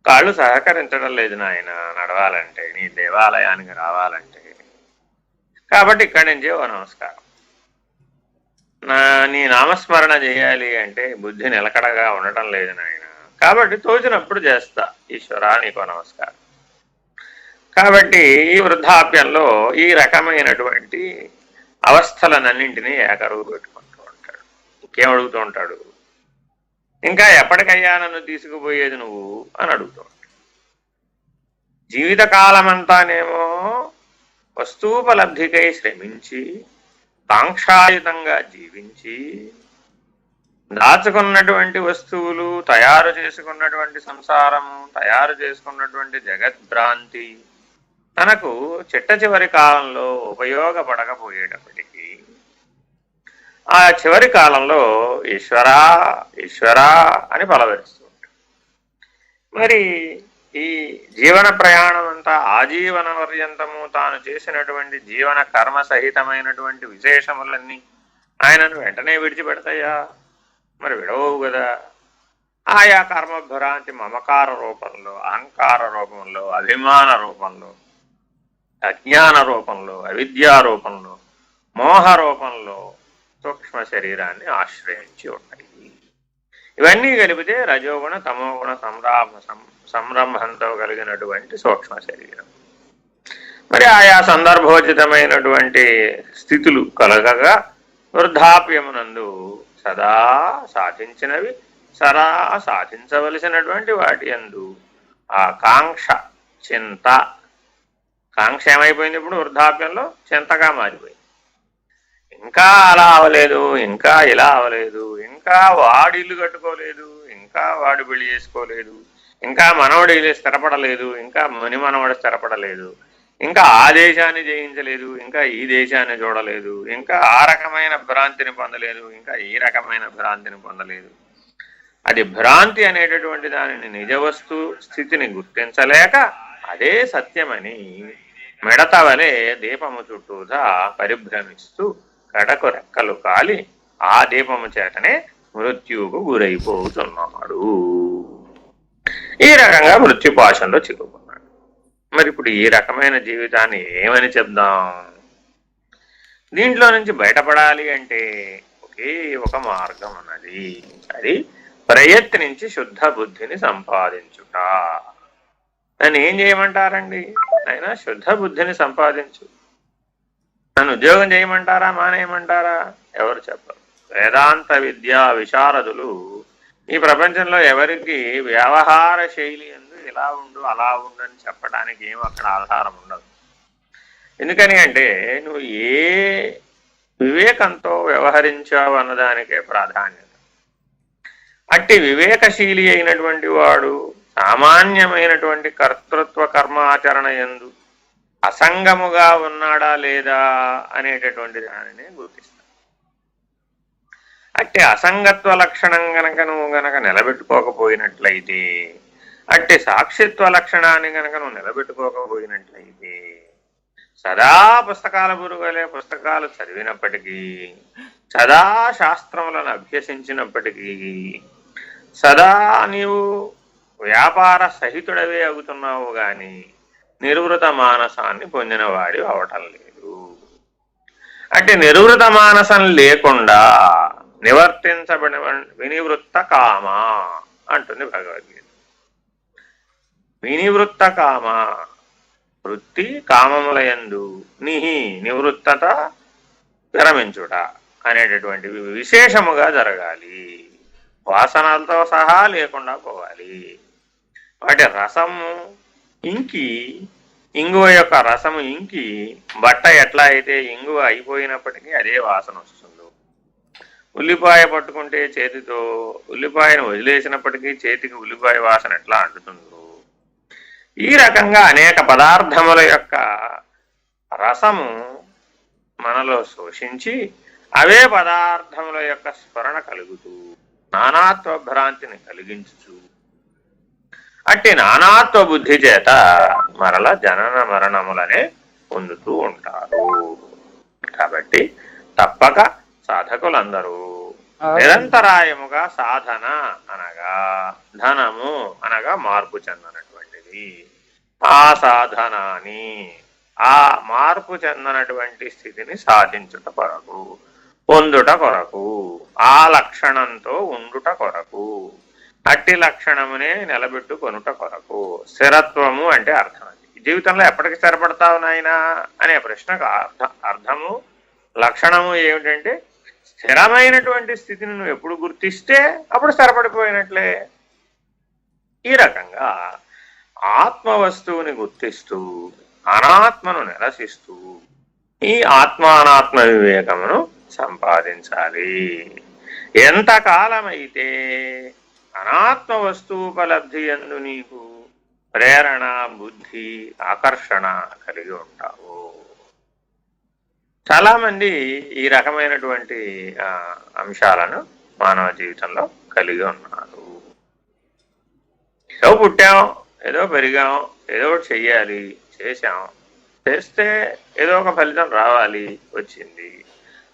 కాళ్ళు సహకరించడం లేదు నాయన నడవాలంటే, నీ దేవాలయానికి రావాలంటే. కాబట్టి ఇక్కడి నుంచే ఓ నమస్కారం. నీ నామస్మరణ చేయాలి అంటే బుద్ధి నిలకడగా ఉండటం లేదు నాయన, కాబట్టి తోచినప్పుడు చేస్తా ఈశ్వరా నీకో నమస్కారం. కాబట్టి ఈ వృద్ధాప్యంలో ఈ రకమైనటువంటి అవస్థలనన్నింటినీ ఏకరువు పెట్టుకుంటూ ఉంటాడు. ఇంకేం ఉంటాడు, ఇంకా ఎప్పటికయ్యా నన్ను తీసుకుపోయేది నువ్వు అని అడుగుతూ ఉంటాడు. జీవితకాలమంతానేమో వస్తూపలబ్ధికై శ్రమించి కాంక్షాయుతంగా జీవించి దాచుకున్నటువంటి వస్తువులు, తయారు చేసుకున్నటువంటి సంసారము, తయారు చేసుకున్నటువంటి జగద్భ్రాంతి తనకు చిట్ట చివరి కాలంలో ఉపయోగపడకపోయేటప్పటికీ ఆ చివరి కాలంలో ఈశ్వరా ఈశ్వరా అని పలవరిస్తూ ఉంటాడు. మరి ఈ జీవన ప్రయాణం అంతా ఆజీవన పర్యంతము తాను చేసినటువంటి జీవన కర్మ సహితమైనటువంటి విశేషములన్నీ ఆయనను వెంటనే విడిచిపెడతాయా? మరి విడవవు కదా. ఆయా కర్మభ్రాంతి మమకార రూపంలో, అహంకార రూపంలో, అభిమాన రూపంలో, అజ్ఞాన రూపంలో, అవిద్యా రూపంలో, మోహ రూపంలో సూక్ష్మ శరీరాన్ని ఆశ్రయించి ఉంటాయి. ఇవన్నీ కలిపితే రజోగుణ తమోగుణ సంరంభంతో కలిగినటువంటి సూక్ష్మ శరీరం. మరి ఆయా సందర్భోచితమైనటువంటి స్థితులు కలగగా వృద్ధాప్యమునందు సదా సాధించినవి, సదా సాధించవలసినటువంటి వాటి యందు ఆ కాంక్ష, చింత, కాంక్ష ఏమైపోయింది ఇప్పుడు వృద్ధాప్యంలో? చింతగా మారిపోయింది. ఇంకా అలా అవలేదు, ఇంకా ఇలా అవలేదు, ఇంకా వాడు ఇల్లు కట్టుకోలేదు, ఇంకా వాడు పెళ్లి చేసుకోలేదు, ఇంకా మనవడు ఇల్లు స్థిరపడలేదు, ఇంకా మని మనవడు స్థిరపడలేదు, ఇంకా ఆ దేశాన్ని జయించలేదు, ఇంకా ఈ దేశాన్ని చూడలేదు, ఇంకా ఆ రకమైన భ్రాంతిని పొందలేదు, ఇంకా ఈ రకమైన భ్రాంతిని పొందలేదు. అది భ్రాంతి అనేటటువంటి దానిని నిజవస్తు స్థితిని గుర్తించలేక అదే సత్యమని మిడత వలె దీపము చుట్టూదా పరిభ్రమిస్తూ కడకు రెక్కలు కాలి ఆ దీపము చేతనే మృత్యువుకు గురైపోతున్నాడు. ఈ రకంగా మృత్యుపాశంలో చిక్కుకున్నాడు. మరి ఇప్పుడు ఈ రకమైన జీవితాన్ని ఏమని చెప్దాం? దీంట్లో నుంచి బయటపడాలి అంటే ఒకే ఒక మార్గం ఉన్నది. అది ప్రయత్నించి శుద్ధ బుద్ధిని సంపాదించుట. నన్ను ఏం చేయమంటారండి? అయినా శుద్ధ బుద్ధిని సంపాదించు. నన్ను ఉద్యోగం చేయమంటారా, మానేయమంటారా? ఎవరు చెప్పరు. వేదాంత విద్యా విశారదులు ఈ ప్రపంచంలో ఎవరికి వ్యవహార శైలి ఎందు ఇలా ఉండు అలా ఉండు అని చెప్పడానికి ఏం అక్కడ ఆధారం ఉండదు. ఎందుకని అంటే నువ్వు ఏ వివేకంతో వ్యవహరించావు అన్నదానికే ప్రాధాన్యత. అట్టి వివేకశీలి అయినటువంటి వాడు సామాన్యమైనటువంటి కర్తృత్వ కర్మాచరణ యందు అసంగముగా ఉన్నాడా లేదా అనేటటువంటి దానిని గుర్తిస్తాడు. అట్టి అసంగత్వ లక్షణం గనక నువ్వు గనక నిలబెట్టుకోకపోయినట్లయితే, అట్టి సాక్షిత్వ లక్షణాన్ని గనక నువ్వు నిలబెట్టుకోకపోయినట్లయితే, సదా పుస్తకాల పురుగలే పుస్తకాలు చదివినప్పటికీ, సదా శాస్త్రములను అభ్యసించినప్పటికీ, సదా నీవు వ్యాపార సహితుడవే అవుతున్నావు గాని నిర్వృత మానసాన్ని పొందిన వాడి అవటం లేదు. అంటే నిర్వృత మానసం లేకుండా నివర్తించబడిన వినివృత్త కామ అంటుంది భగవద్గీత. వినివృత్త కామ వృత్తి కామములయందు నిహి నివృత్తత విరమించుట అనేటటువంటి విశేషముగా జరగాలి. వాసనలతో సహా లేకుండా పోవాలి. వాటి రసము ఇంకి, ఇంగువ యొక్క రసము ఇంకి బట్ట ఎట్లా అయితే ఇంగువ అయిపోయినప్పటికీ అదే వాసన వస్తుందో, ఉల్లిపాయ పట్టుకుంటే చేతితో ఉల్లిపాయను వదిలేసినప్పటికీ చేతికి ఉల్లిపాయ వాసన ఎట్లా అంటుతుందో, ఈ రకంగా అనేక పదార్థముల యొక్క రసము మనలో శోషించి అవే పదార్థముల యొక్క స్మరణ కలుగుతూ నానాత్వ భ్రాంతిని కలిగించుచు అట్టి నానాత్వ బుద్ధి చేత మరల జనన మరణములనే పొందుతూ ఉంటారు. కాబట్టి తప్పక సాధకులందరూ నిరంతరాయముగా సాధన అనగా ధనము అనగా మార్పు చెందనటువంటిది, ఆ సాధనాన్ని ఆ మార్పు చెందనటువంటి స్థితిని సాధించుట కొరకు పొందుట కొరకు, ఆ లక్షణంతో ఉండుట కొరకు, అట్టి లక్షణమునే నిలబెట్టుకొనుట కొరకు. స్థిరత్వము అంటే అర్థం. జీవితంలో ఎప్పటికి స్థిరపడతావు నాయనా అనే ప్రశ్నకు అర్థము లక్షణము ఏమిటంటే, స్థిరమైనటువంటి స్థితిని నువ్వు ఎప్పుడు గుర్తిస్తే అప్పుడు స్థిరపడిపోయినట్లే. ఈ రకంగా ఆత్మవస్తువుని గుర్తిస్తూ అనాత్మను నిరసిస్తూ ఈ ఆత్మానాత్మ వివేకమును సంపాదించాలి. ఎంతకాలమైతే అనాత్మ వస్తువుపలబ్ధి యందు నీకు ప్రేరణ, బుద్ధి, ఆకర్షణ కలిగి ఉంటావు. చాలా మంది ఈ రకమైనటువంటి అంశాలను మానవ జీవితంలో కలిగి ఉన్నారు. ఏదో పుట్టాం, ఏదో పెరిగాం, ఏదో ఒకటి చెయ్యాలి, చేశాం, చేస్తే ఏదో ఒక ఫలితం రావాలి,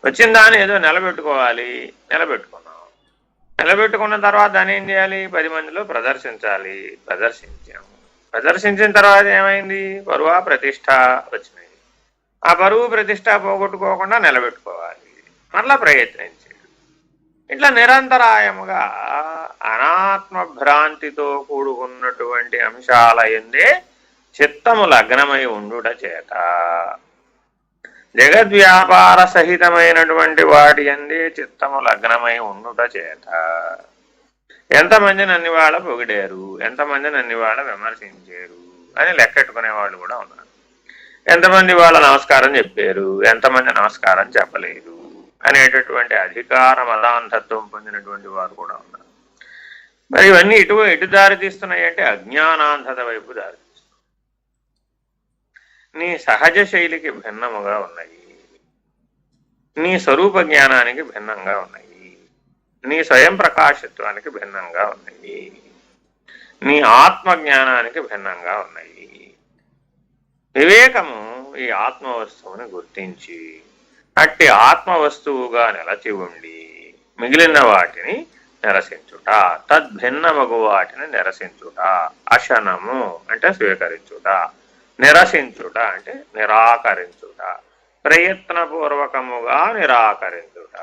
వచ్చిన దాన్ని ఏదో నిలబెట్టుకోవాలి, నిలబెట్టుకున్నాం. నిలబెట్టుకున్న తర్వాత దాన్ని ఏం చేయాలి? 10 మందిలో ప్రదర్శించాలి, ప్రదర్శించిన తర్వాత ఏమైంది? పరువు, ప్రతిష్ట వచ్చినాయి. ఆ పరువు, ప్రతిష్ట పోగొట్టుకోకుండా నిలబెట్టుకోవాలి, మరలా ప్రయత్నించాలి. ఇట్లా నిరంతరాయముగా అనాత్మ భ్రాంతితో కూడుకున్నటువంటి అంశాల యందే చిత్తము లగ్నమై ఉండుట చేత, జగద్వ్యాపార సహితమైనటువంటి వాటి యందే చిత్తము లగ్నమై ఉండుట చేత, ఎంతమందిని అన్ని వాళ్ళ పొగిడారు, ఎంతమందిని అన్ని వాళ్ళ విమర్శించారు అని లెక్కెట్టుకునే వాళ్ళు కూడా ఉన్నారు. ఎంతమంది వాళ్ళ నమస్కారం చెప్పారు, ఎంతమంది నమస్కారం చెప్పలేదు అనేటటువంటి అధికార మదాంధత్వం పొందినటువంటి వారు కూడా ఉన్నారు. మరి ఇవన్నీ ఎటు దారి తీస్తున్నాయి అంటే అజ్ఞానాంధత వైపు దారి తీస్తున్నాయి. నీ సహజ శైలికి భిన్నముగా ఉన్నాయి, నీ స్వరూప జ్ఞానానికి భిన్నంగా ఉన్నాయి, నీ స్వయం ప్రకాశత్వానికి భిన్నంగా ఉన్నాయి, నీ ఆత్మ జ్ఞానానికి భిన్నంగా ఉన్నాయి. వివేకము ఈ ఆత్మవస్తువుని గుర్తించి అట్టి ఆత్మవస్తువుగా నిలచి ఉండి మిగిలిన వాటిని నిరసించుట, తద్భిన్నమగు వాటిని నిరసించుట. అశనము అంటే స్వీకరించుట, నిరసించుట అంటే నిరాకరించుట, ప్రయత్నపూర్వకముగా నిరాకరించుట,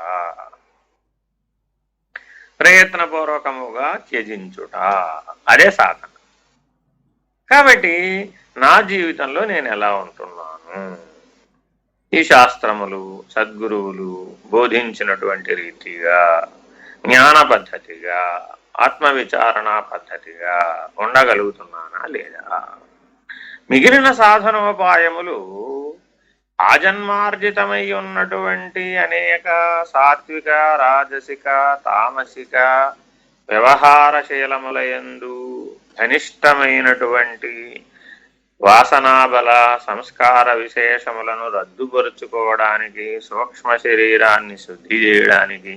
ప్రయత్నపూర్వకముగా త్యజించుట, అదే సాధన. కాబట్టి నా జీవితంలో నేను ఎలా ఉంటున్నాను, ఈ శాస్త్రములు, సద్గురువులు బోధించినటువంటి రీతిగా, జ్ఞాన పద్ధతిగా, ఆత్మవిచారణ పద్ధతిగా ఉండగలుగుతున్నానా లేదా? మిగిలిన సాధనోపాయములు ఆజన్మార్జితమై ఉన్నటువంటి అనేక సాత్విక, రాజసిక, తామసిక వ్యవహారశీలములయందు ఘనిష్టమైనటువంటి వాసనాబల సంస్కార విశేషములను రద్దుపరుచుకోవడానికి, సూక్ష్మ శరీరాన్ని శుద్ధి చేయడానికి,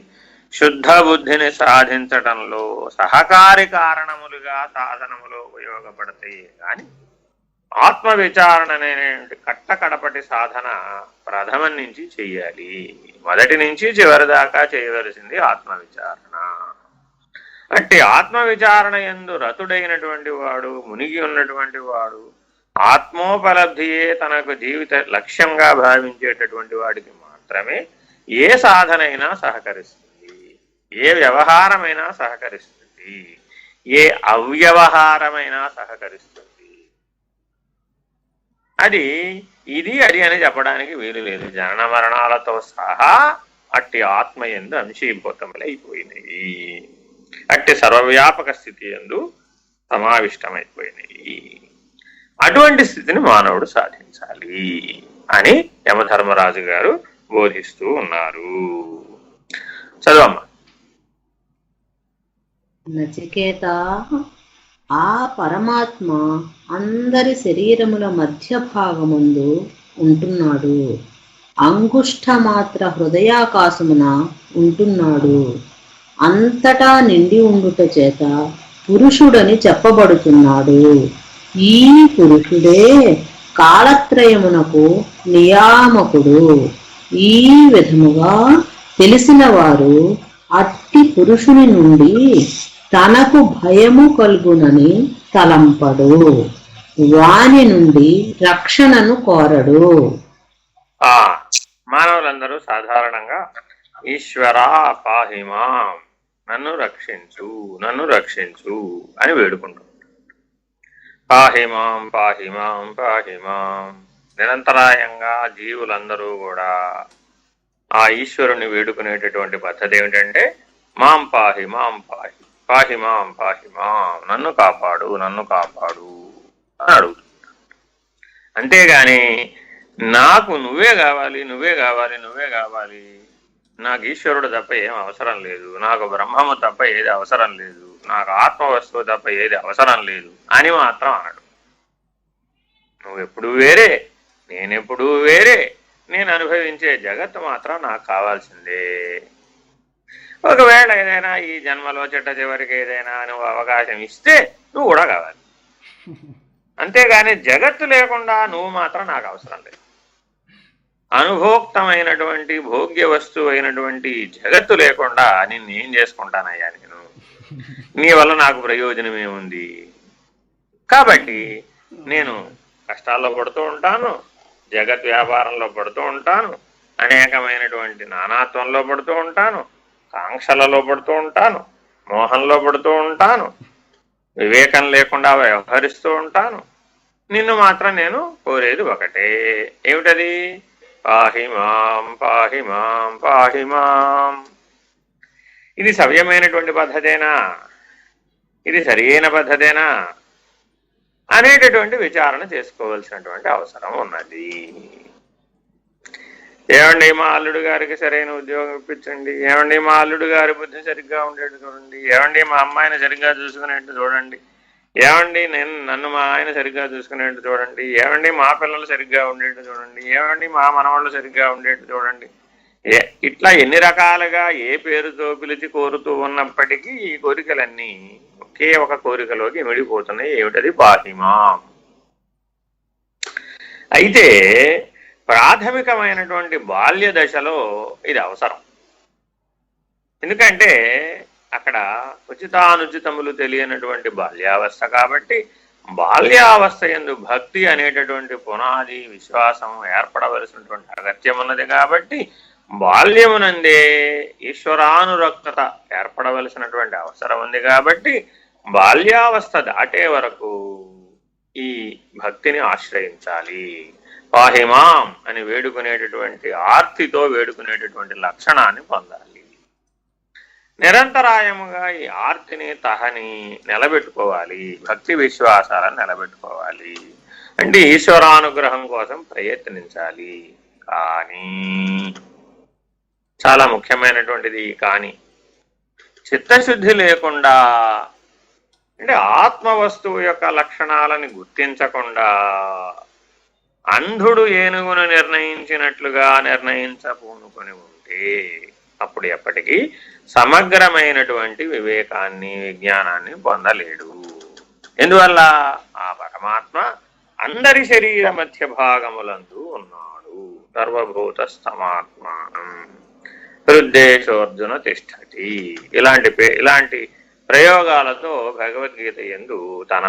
శుద్ధ బుద్ధిని సాధించటంలో సహకారి కారణములుగా సాధనములో ఉపయోగపడతాయి. కానీ ఆత్మవిచారణ అనే కట్టకడపటి సాధన ప్రథమం నుంచి చెయ్యాలి. మొదటి నుంచి చివరి దాకా చేయవలసింది ఆత్మవిచారణ. అట్టి ఆత్మవిచారణ యందు రతుడైనటువంటి వాడు, మునిగి ఉన్నటువంటి వాడు, ఆత్మోపలబ్ధియే తనకు జీవిత లక్ష్యంగా భావించేటటువంటి వాడికి మాత్రమే ఏ సాధనైనా సహకరిస్తుంది, ఏ వ్యవహారమైనా సహకరిస్తుంది, ఏ అవ్యవహారమైనా సహకరిస్తుంది. అది అది అని చెప్పడానికి వీలు లేదు. జనన మరణాలతో సహా అట్టి ఆత్మయందు అంశీభూతములైపోయినాయి, అట్టి సర్వవ్యాపక స్థితి యందు సమావిష్టమైపోయినాయి. అటువంటి స్థితిని మానవుడు సాధించాలి అని యమధర్మరాజు గారు బోధిస్తూ ఉన్నారు. చదవమ్మా. నచికేత, ఆ పరమాత్మ అందరి శరీరముల మధ్య భాగముందు ఉంటున్నాడు, అంగుష్ఠమాత్ర హృదయాకాశమున ఉంటున్నాడు, అంతటా నిండి ఉండుట చేత పురుషుడని చెప్పబడుతున్నాడు. ఈ పురుషుడే కాలత్రయమునకు నియామకుడు. ఈ విధముగా తెలిసిన వారు అట్టి పురుషుని నుండి తనకు భయము కలుగునని తలంపడు, వాని నుండి రక్షణను కోరడు. మానవులందరూ సాధారణంగా ఈశ్వరా పాహి మాం, నన్ను రక్షించు, నన్ను రక్షించు అని వేడుకుంటాం. పాహి మాం పాహి మాం పాహి మాం. నిరంతరాయంగా జీవులందరూ కూడా ఆ ఈశ్వరుని వేడుకునేటటువంటి పద్ధతి ఏమిటంటే మాం పాహి మాం పాహి, పాహి మాం పాహి మాం, నన్ను కాపాడు, నన్ను కాపాడు అని అడుగుతుంది. అంతేగాని నాకు నువ్వే కావాలి, నువ్వే కావాలి, నువ్వే కావాలి, నాకు ఈశ్వరుడు తప్ప ఏం అవసరం లేదు, నాకు బ్రహ్మము తప్ప ఏది అవసరం లేదు, నాకు ఆత్మవస్తువు తప్ప ఏది అవసరం లేదు అని మాత్రం అనడు. నువ్వెప్పుడు వేరే, నేనెప్పుడూ వేరే, నేను అనుభవించే జగత్తు మాత్రం నాకు కావాల్సిందే. ఒకవేళ ఏదైనా ఈ జన్మలో చిట్ట చివరికి ఏదైనా నువ్వు అవకాశం ఇస్తే నువ్వు కూడా కావాలి. అంతేగాని జగత్తు లేకుండా నువ్వు మాత్రం నాకు అవసరం లేదు. అనుభోక్తమైనటువంటి భోగ్య వస్తువు అయినటువంటి జగత్తు లేకుండా నిన్నేం చేసుకుంటానయ్యా నేను? నీ వల్ల నాకు ప్రయోజనం ఏముంది? కాబట్టి నేను కష్టాల్లో పడుతూ ఉంటాను, జగత్ వ్యాపారంలో పడుతూ ఉంటాను, అనేకమైనటువంటి నానాత్వంలో పడుతూ ఉంటాను, కాంక్షలలో పడుతూ ఉంటాను, మోహంలో పడుతూ ఉంటాను, వివేకం లేకుండా వ్యవహరిస్తూ ఉంటాను. నిన్ను మాత్రం నేను కోరేది ఒకటే, ఏమిటది? పాహి మాం పాహి మాం పాహి మాం. ఇది సవ్యమైనటువంటి పద్ధతేనా? ఇది సరి అయిన పద్ధతేనా అనేటటువంటి విచారణ చేసుకోవాల్సినటువంటి అవసరం ఉన్నది. ఏమండి మా అల్లుడు గారికి సరైన ఉద్యోగం ఇప్పించండి, ఏమండి మా అల్లుడు గారి బుద్ధి సరిగ్గా ఉండేట్టు చూడండి, ఏమండి మా అమ్మాయిని సరిగ్గా చూసుకునేట్టు చూడండి, ఏమండి నన్ను మా ఆయన సరిగ్గా చూసుకునేట్టు చూడండి, ఏమండి మా పిల్లలు సరిగ్గా ఉండేట్టు చూడండి, ఏమండి మా మనవాళ్ళు సరిగ్గా ఉండేట్టు చూడండి. ఇట్లా ఎన్ని రకాలుగా ఏ పేరుతో పిలిచి కోరుతూ ఉన్నప్పటికీ ఈ కోరికలన్నీ ఒకే ఒక కోరికలోకి మిడిపోతున్నాయి. ఏమిటది? పాహిమా. అయితే ప్రాథమికమైనటువంటి బాల్య దశలో ఇది అవసరం. ఎందుకంటే అక్కడ ఉచితానుచితములు తెలియనటువంటి బాల్యావస్థ కాబట్టి బాల్యావస్థ యందు భక్తి అనేటటువంటి పునాది విశ్వాసం ఏర్పడవలసినటువంటి అగత్యం ఉన్నది. కాబట్టి బాల్యమునందే ఈశ్వరానురక్తత ఏర్పడవలసినటువంటి అవసరం ఉంది. కాబట్టి బాల్యావస్థ దాటే వరకు ఈ భక్తిని ఆశ్రయించాలి. పాహిమాం అని వేడుకునేటటువంటి ఆర్తితో వేడుకునేటటువంటి లక్షణాన్ని పొందాలి. నిరంతరాయముగా ఈ ఆర్తిని తహని నిలబెట్టుకోవాలి, భక్తి విశ్వాసాలను నిలబెట్టుకోవాలి. అంటే ఈశ్వరానుగ్రహం కోసం ప్రయత్నించాలి. కానీ చాలా ముఖ్యమైనటువంటిది, కానీ చిత్తశుద్ధి లేకుండా, అంటే ఆత్మవస్తువు యొక్క లక్షణాలను గుర్తించకుండా అంధుడు ఏనుగును నిర్ణయించినట్లుగా నిర్ణయించపూనుకొని ఉంటే అప్పుడు ఎప్పటికీ సమగ్రమైనటువంటి వివేకాన్ని విజ్ఞానాన్ని పొందలేడు. ఎందువల్ల? ఆ పరమాత్మ అందరి శరీర మధ్య భాగములందు ఉన్నాడు. సర్వభూతస్థమాత్మానం హృద్దేశోర్జున తిష్టతి. ఇలాంటి ప్రయోగాలతో భగవద్గీత యందు తన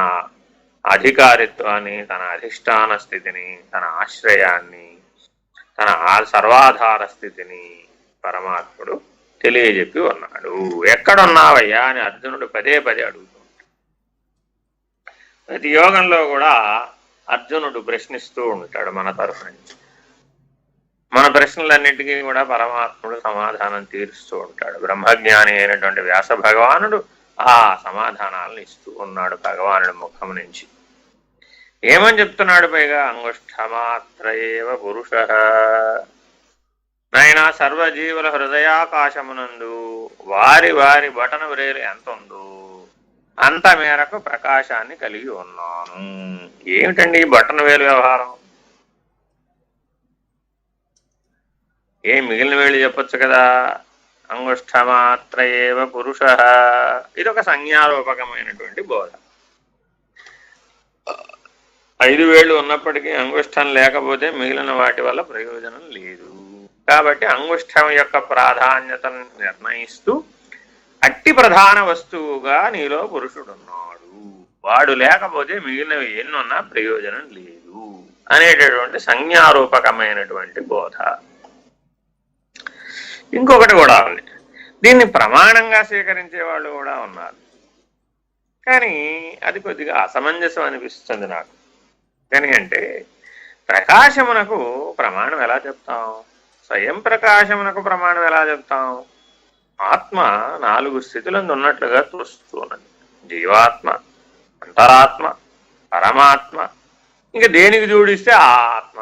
అధికారిత్వాన్ని, తన అధిష్టాన స్థితిని, తన ఆశ్రయాన్ని, తన సర్వాధార స్థితిని పరమాత్ముడు తెలియజెప్పి ఉన్నాడు. ఎక్కడున్నావయ్యా అని అర్జునుడు పదే పదే అడుగుతుంటాడు. ప్రతి యోగంలో కూడా అర్జునుడు ప్రశ్నిస్తూ ఉంటాడు మన తరఫు నుంచి. మన ప్రశ్నలన్నిటికీ కూడా పరమాత్ముడు సమాధానం తీరుస్తూ ఉంటాడు. బ్రహ్మజ్ఞాని అయినటువంటి వ్యాస భగవానుడు ఆ సమాధానాలను ఇస్తూ ఉన్నాడు భగవానుడి ముఖం నుంచి. ఏమని చెప్తున్నాడు? పైగా అంగుష్ఠమాత్రయేవ పురుష. నాయనా, సర్వజీవుల హృదయాకాశమునందు వారి వారి బటన వ్రేలు ఎంత ఉందో అంత మేరకు ప్రకాశాన్ని కలిగి ఉన్నాను. ఏమిటండి ఈ బటన వేలు వ్యవహారం? ఏం మిగిలిన వేళ్ళు చెప్పొచ్చు కదా. అంగుష్ఠమాత్రయేవ పురుష, ఇదొక సంజ్ఞారూపకమైనటువంటి బోధ. 5 వేళ్ళు ఉన్నప్పటికీ అంగుష్ఠం లేకపోతే మిగిలిన వాటి వల్ల ప్రయోజనం లేదు. కాబట్టి అంగుష్ఠం యొక్క ప్రాధాన్యతను నిర్ణయిస్తూ అట్టి ప్రధాన వస్తువుగా నీలో పురుషుడున్నాడు, వాడు లేకపోతే మిగిలినవి ఎన్నున్నా ప్రయోజనం లేదు అనేటటువంటి సంజ్ఞారూపకమైనటువంటి బోధ. ఇంకొకటి కూడా ఉంది, దీన్ని ప్రమాణంగా స్వీకరించే వాళ్ళు కూడా ఉన్నారు. కానీ అది కొద్దిగా అసమంజసం అనిపిస్తుంది నాకు. కానీ అంటే ప్రకాశమునకు ప్రమాణం ఎలా చెప్తాం? స్వయం ప్రకాశమునకు ప్రమాణం ఎలా చెప్తాం? ఆత్మ 4 స్థితులందు ఉన్నట్లుగా తోస్తున్నది. జీవాత్మ, అంతరాత్మ, పరమాత్మ, ఇంకా దేనికి జోడిస్తే ఆ ఆత్మ,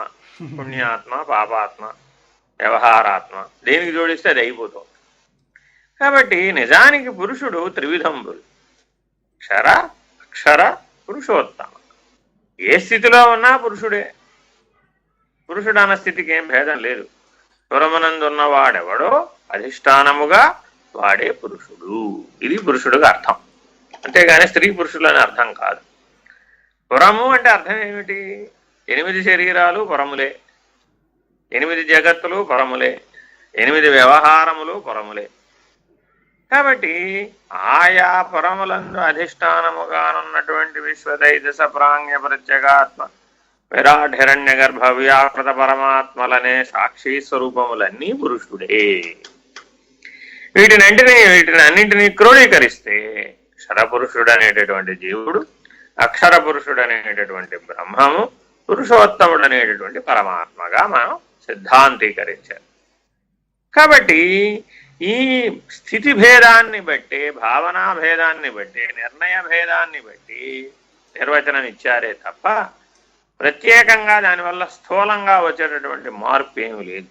పుణ్యాత్మ, పాపాత్మ, వ్యవహారాత్మ, దేనికి జోడిస్తే అది అయిపోతుంది. కాబట్టి నిజానికి పురుషుడు త్రివిధంబులు, క్షర, అక్షర, పురుషోత్తమ. ఏ స్థితిలో ఉన్నా పురుషుడే. పురుషుడు అన్న స్థితికి ఏం భేదం లేదు. పురమునందున్నవాడెవడో అధిష్టానముగా వాడే పురుషుడు. ఇది పురుషుడికి అర్థం, అంతేగాని స్త్రీ పురుషులు అని అర్థం కాదు. పురము అంటే అర్థం ఏమిటి? 8 శరీరాలు పురములే, 8 జగత్తులు పురములే, 8 వ్యవహారములు పురములే. కాబట్టి ఆయా పురములందు అధిష్టానముగానున్నటువంటి విశ్వతైజస ప్రాంగ్య ప్రత్యేగాత్మ విరాట్ హిరణ్య గర్భ వ్యాకృత పరమాత్మలనే సాక్షి స్వరూపములన్నీ పురుషుడే. వీటినన్నింటినీ క్రోడీకరిస్తే క్షరపురుషుడు అనేటటువంటి జీవుడు, అక్షర పురుషుడు అనేటటువంటి బ్రహ్మము, పురుషోత్తముడు అనేటటువంటి పరమాత్మగా మనం సిద్ధాంతీకరించారు. కాబట్టి ఈ స్థితి భేదాన్ని బట్టి, భావనా భేదాన్ని బట్టి, నిర్ణయ భేదాన్ని బట్టి నిర్వచనం ఇచ్చారే తప్ప ప్రత్యేకంగా దానివల్ల స్థూలంగా వచ్చేటటువంటి మార్పు ఏమీ లేదు.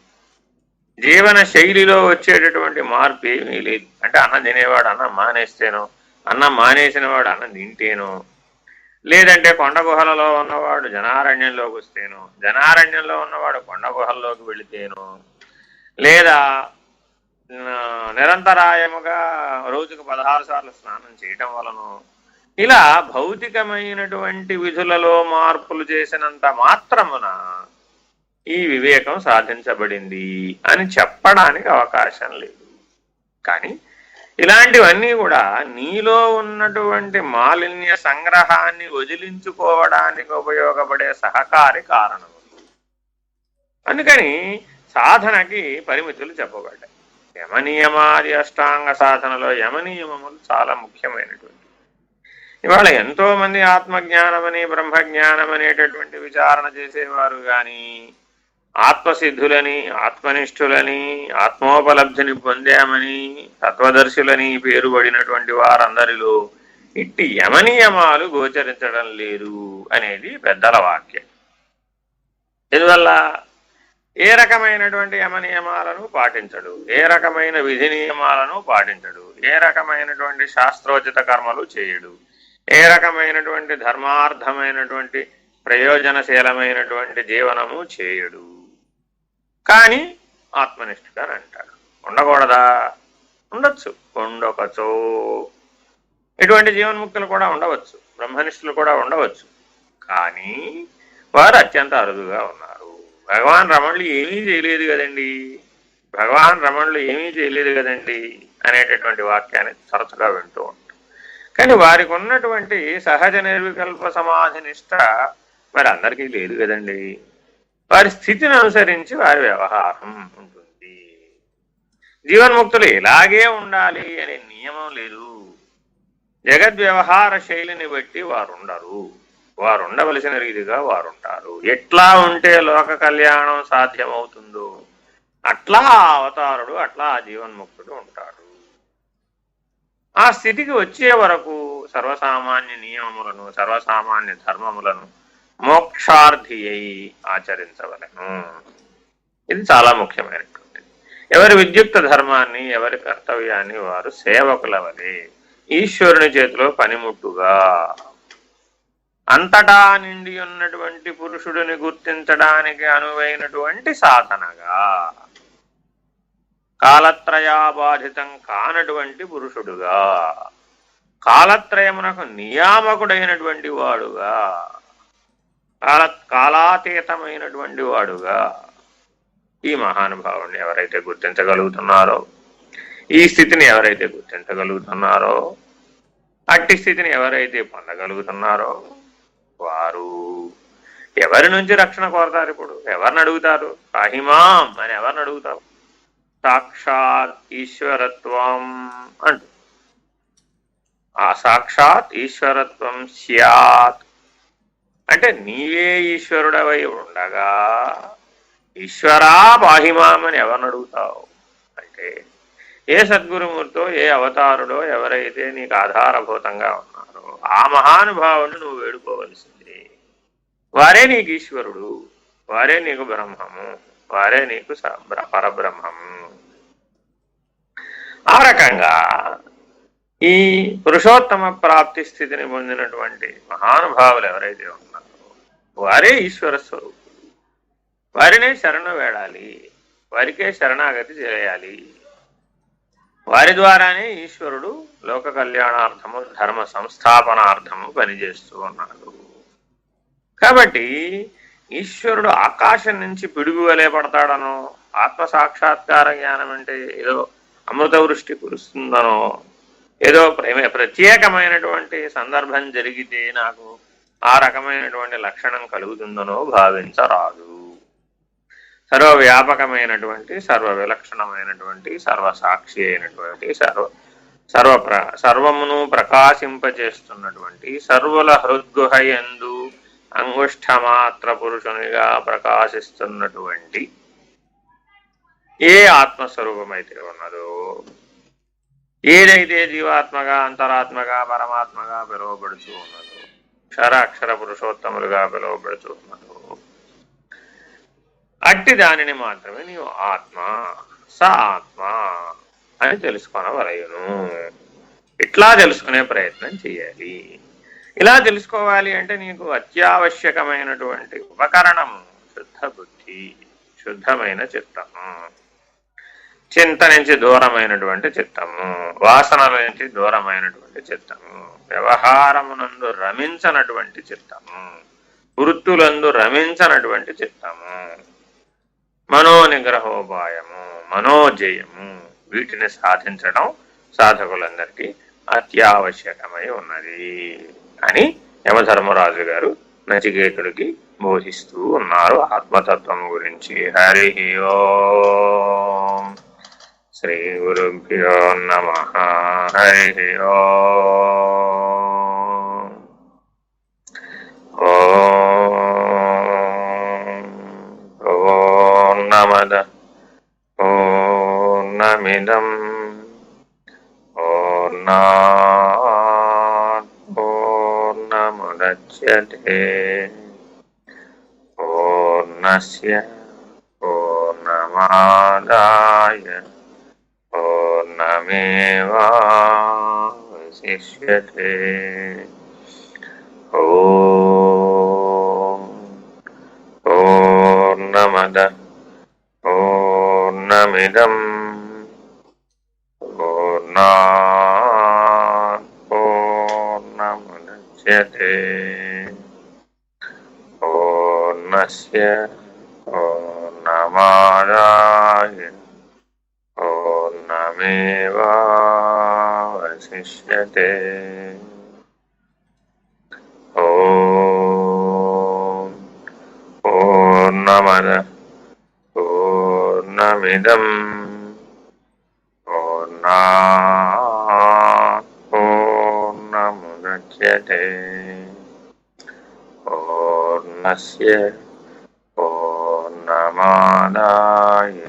జీవన శైలిలో వచ్చేటటువంటి మార్పు ఏమీ లేదు. అంటే అన్నం తినేవాడు అన్నం మానేస్తేనో, అన్నం మానేసిన వాడు అన్నం తింటేనో, లేదంటే కొండ గుహలలో ఉన్నవాడు జనారణ్యంలోకి వస్తేనో, జనారణ్యంలో ఉన్నవాడు కొండ గుహల్లోకి వెళితేనో, లేదా నిరంతరాయముగా రోజుకు 16 సార్లు స్నానం చేయటం వలనో, ఇలా భౌతికమైనటువంటి విధులలో మార్పులు చేసినంత మాత్రమున ఈ వివేకం సాధించబడింది అని చెప్పడానికి అవకాశం లేదు. కానీ ఇలాంటివన్నీ కూడా నీలో ఉన్నటువంటి మాలిన్య సంగ్రహాన్ని వదిలించుకోవడానికి ఉపయోగపడే సహకారి కారణములు. అందుకని సాధనకి పరిమితులు చెప్పబడ్డాయి. యమనియమాది అష్టాంగ సాధనలో యమనియమములు చాలా ముఖ్యమైనటువంటి. ఇవాళ ఎంతో మంది ఆత్మజ్ఞానమని, బ్రహ్మజ్ఞానం అనేటటువంటి విచారణ చేసేవారు కానీ ఆత్మసిద్ధులని, ఆత్మనిష్ఠులని, ఆత్మోపలబ్ధిని పొందామని, తత్వదర్శులని పేరుబడినటువంటి వారందరిలో ఇట్టి యమనియమాలు గోచరించడం లేదు అనేది పెద్దల వాక్యం. ఇందువల్ల ఏ రకమైనటువంటి యమనియమాలను పాటించడు, ఏ రకమైన విధి నియమాలను పాటించడు, ఏ రకమైనటువంటి శాస్త్రోచిత కర్మలు చేయడు, ఏ రకమైనటువంటి ధర్మార్థమైనటువంటి ప్రయోజనశీలమైనటువంటి జీవనము చేయడు. కానీ ఆత్మనిష్ఠుడు అని అంటాడు. ఉండకూడదా? ఉండొచ్చు, ఉండొకచో. ఇటువంటి జీవన్ముక్తులు కూడా ఉండవచ్చు, బ్రహ్మనిష్ఠులు కూడా ఉండవచ్చు. కానీ వారు అత్యంత అరుదుగా ఉన్నారు. భగవాన్ రమణులు ఏమీ చేయలేదు కదండి, భగవాన్ రమణులు ఏమీ చేయలేదు కదండి అనేటటువంటి వాక్యాన్ని తరచుగా వింటూ ఉంటాం. కానీ వారికి ఉన్నటువంటి సహజ నిర్వికల్ప సమాధి నిష్ట మరి అందరికీ లేదు కదండి. వారి స్థితిని అనుసరించి వారి వ్యవహారం ఉంటుంది. జీవన్ముక్తులు ఇలాగే ఉండాలి అనే నియమం లేదు. జగద్వ్యవహార శైలిని బట్టి వారు ఉండరు, వారు ఉండవలసిన రీతిగా వారు ఉంటారు. ఎట్లా ఉంటే లోక కళ్యాణం సాధ్యమవుతుందో అట్లా అవతారుడు, అట్లా జీవన్ముక్తుడు ఉంటాడు. ఆ స్థితికి వచ్చే వరకు సర్వసామాన్య నియమములను, సర్వసామాన్య ధర్మములను మోక్షార్థి అయి ఆచరించవలను. ఇది చాలా ముఖ్యమైనటువంటిది. ఎవరి విద్యుక్త ధర్మాన్ని, ఎవరి కర్తవ్యాన్ని వారు సేవకుల వలె ఈశ్వరుని చేతిలో పనిముట్టుగా, అంతటా నిండి ఉన్నటువంటి పురుషుడిని గుర్తించడానికి అనువైనటువంటి సాధనగా, కాలత్రయాబాధితం కానటువంటి పురుషుడుగా, కాలత్రయమునకు నియామకుడైనటువంటి వాడుగా, కాలాతీతమైనటువంటి వాడుగా ఈ మహానుభావుడిని ఎవరైతే గుర్తించగలుగుతున్నారో, ఈ స్థితిని ఎవరైతే గుర్తించగలుగుతున్నారో, అట్టి స్థితిని ఎవరైతే పొందగలుగుతున్నారో వారు ఎవరి నుంచి రక్షణ కోరతారు? ఇప్పుడు ఎవరిని అడుగుతారు? పాహిమాం అని ఎవరిని అడుగుతారు? సాక్షాత్ ఈశ్వరత్వం అంటు. ఆ సాక్షాత్ ఈశ్వరత్వం స్యాత్ అంటే నీవే ఈశ్వరుడవై ఉండగా ఈశ్వరా పాహిమామని ఎవరిని అడుగుతావు అంటే ఏ సద్గురుమూర్తో ఏ అవతారుడో ఎవరైతే నీకు ఆధారభూతంగా ఉన్నారో ఆ మహానుభావుని నువ్వు వేడుకోవలసింది. వారే నీకు ఈశ్వరుడు, వారే నీకు బ్రహ్మము, వారే నీకు పరబ్రహ్మము. ఆ రకంగా ఈ పురుషోత్తమ ప్రాప్తి స్థితిని పొందినటువంటి మహానుభావులు ఎవరైతే ఉన్నారో వారే ఈశ్వర స్వరూపులు. వారినే శరణ వేడాలి, వారికే శరణాగతి చేయాలి. వారి ద్వారానే ఈశ్వరుడు లోక కళ్యాణార్థము ధర్మ సంస్థాపనార్థము పనిచేస్తూ ఉన్నాడు. కాబట్టి ఈశ్వరుడు ఆకాశం నుంచి పిడుగు వలె పడతాడనో, ఆత్మ సాక్షాత్కార జ్ఞానం అంటే ఏదో అమృత వృష్టి కురుస్తుందనో, ఏదో ప్రత్యేకమైనటువంటి సందర్భం జరిగితే నాకు ఆ రకమైనటువంటి లక్షణం కలుగుతుందనో భావించరాదు. సర్వవ్యాపకమైనటువంటి సర్వ విలక్షణమైనటువంటి సర్వసాక్షి అయినటువంటి సర్వమును ప్రకాశింపచేస్తున్నటువంటి సర్వుల హృద్గుహయందు అంగుష్ఠమాత్ర పురుషునిగా ప్రకాశిస్తున్నటువంటి ఏ ఆత్మస్వరూపమైతే ఉన్నదో, ఏదైతే జీవాత్మగా అంతరాత్మగా పరమాత్మగా పిలువబడుతూ ఉన్నదో, అక్షర పురుషోత్తములుగా పిలువబడుతూ ఉన్నదో, అట్టి దానిని మాత్రమే నీవు ఆత్మ స ఆత్మ అని తెలుసుకొనవలయును. ఇట్లా తెలుసుకునే ప్రయత్నం చేయాలి. ఇలా తెలుసుకోవాలి అంటే నీకు అత్యావశ్యకమైనటువంటి ఉపకరణము శుద్ధ బుద్ధి, శుద్ధమైన చిత్తము, చింత నుంచి దూరమైనటువంటి చిత్తము, వాసనల నుంచి దూరమైనటువంటి చిత్తము, వ్యవహారమునందు రమించనటువంటి చిత్తము, వృత్తులందు రమించనటువంటి చిత్తము, మనోనిగ్రహోపాయము, మనోజయము, వీటిని సాధించడం సాధకులందరికీ అత్యావశ్యకమై ఉన్నది అని యమధర్మరాజు గారు నచికేతుడికి బోధిస్తూ ఉన్నారు ఆత్మతత్వం గురించి. హరి ఓం శ్రీ గురుభ్యో నమః. హరి ఓం. పూర్ణమద పూర్ణమిదం పూర్ణాత్ పూర్ణముదచ్యతే పూర్ణస్య పూర్ణమాదాయ పూర్ణమేవావశిష్యతే. ఓం పూర్ణమద పూర్ణమిదం పూర్ణాత్ పూర్ణముదచ్యతే పూర్ణస్య పూర్ణమాదాయ పూర్ణమేవావశిష్యతే. ఓం పూర్ణమద పూర్ణమిదం పూర్ణాత్ పూర్ణముదచ్యతే పూర్ణస్య పూర్ణమాదాయ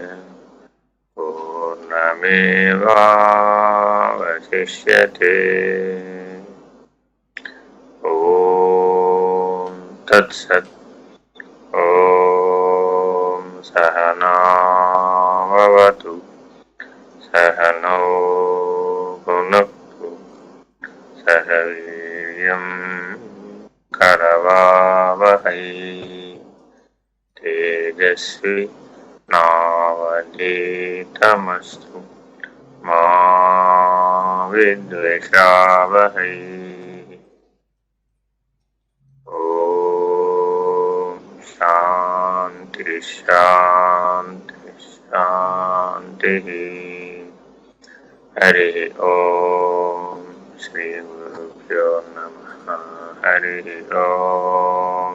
పూర్ణమేవావశిష్యతే. ఓం తత్సత్. ఓం సహనావతు సహనౌ భునక్తు సహ వీర్యం కరవావహై తేజస్వి నావధీతమస్తు మా విద్విషావహై. ఓం శాంతి శాంతి శాంతి. హరి ఓం శ్రీ గురుభ్యో నమః. హరి ఓం.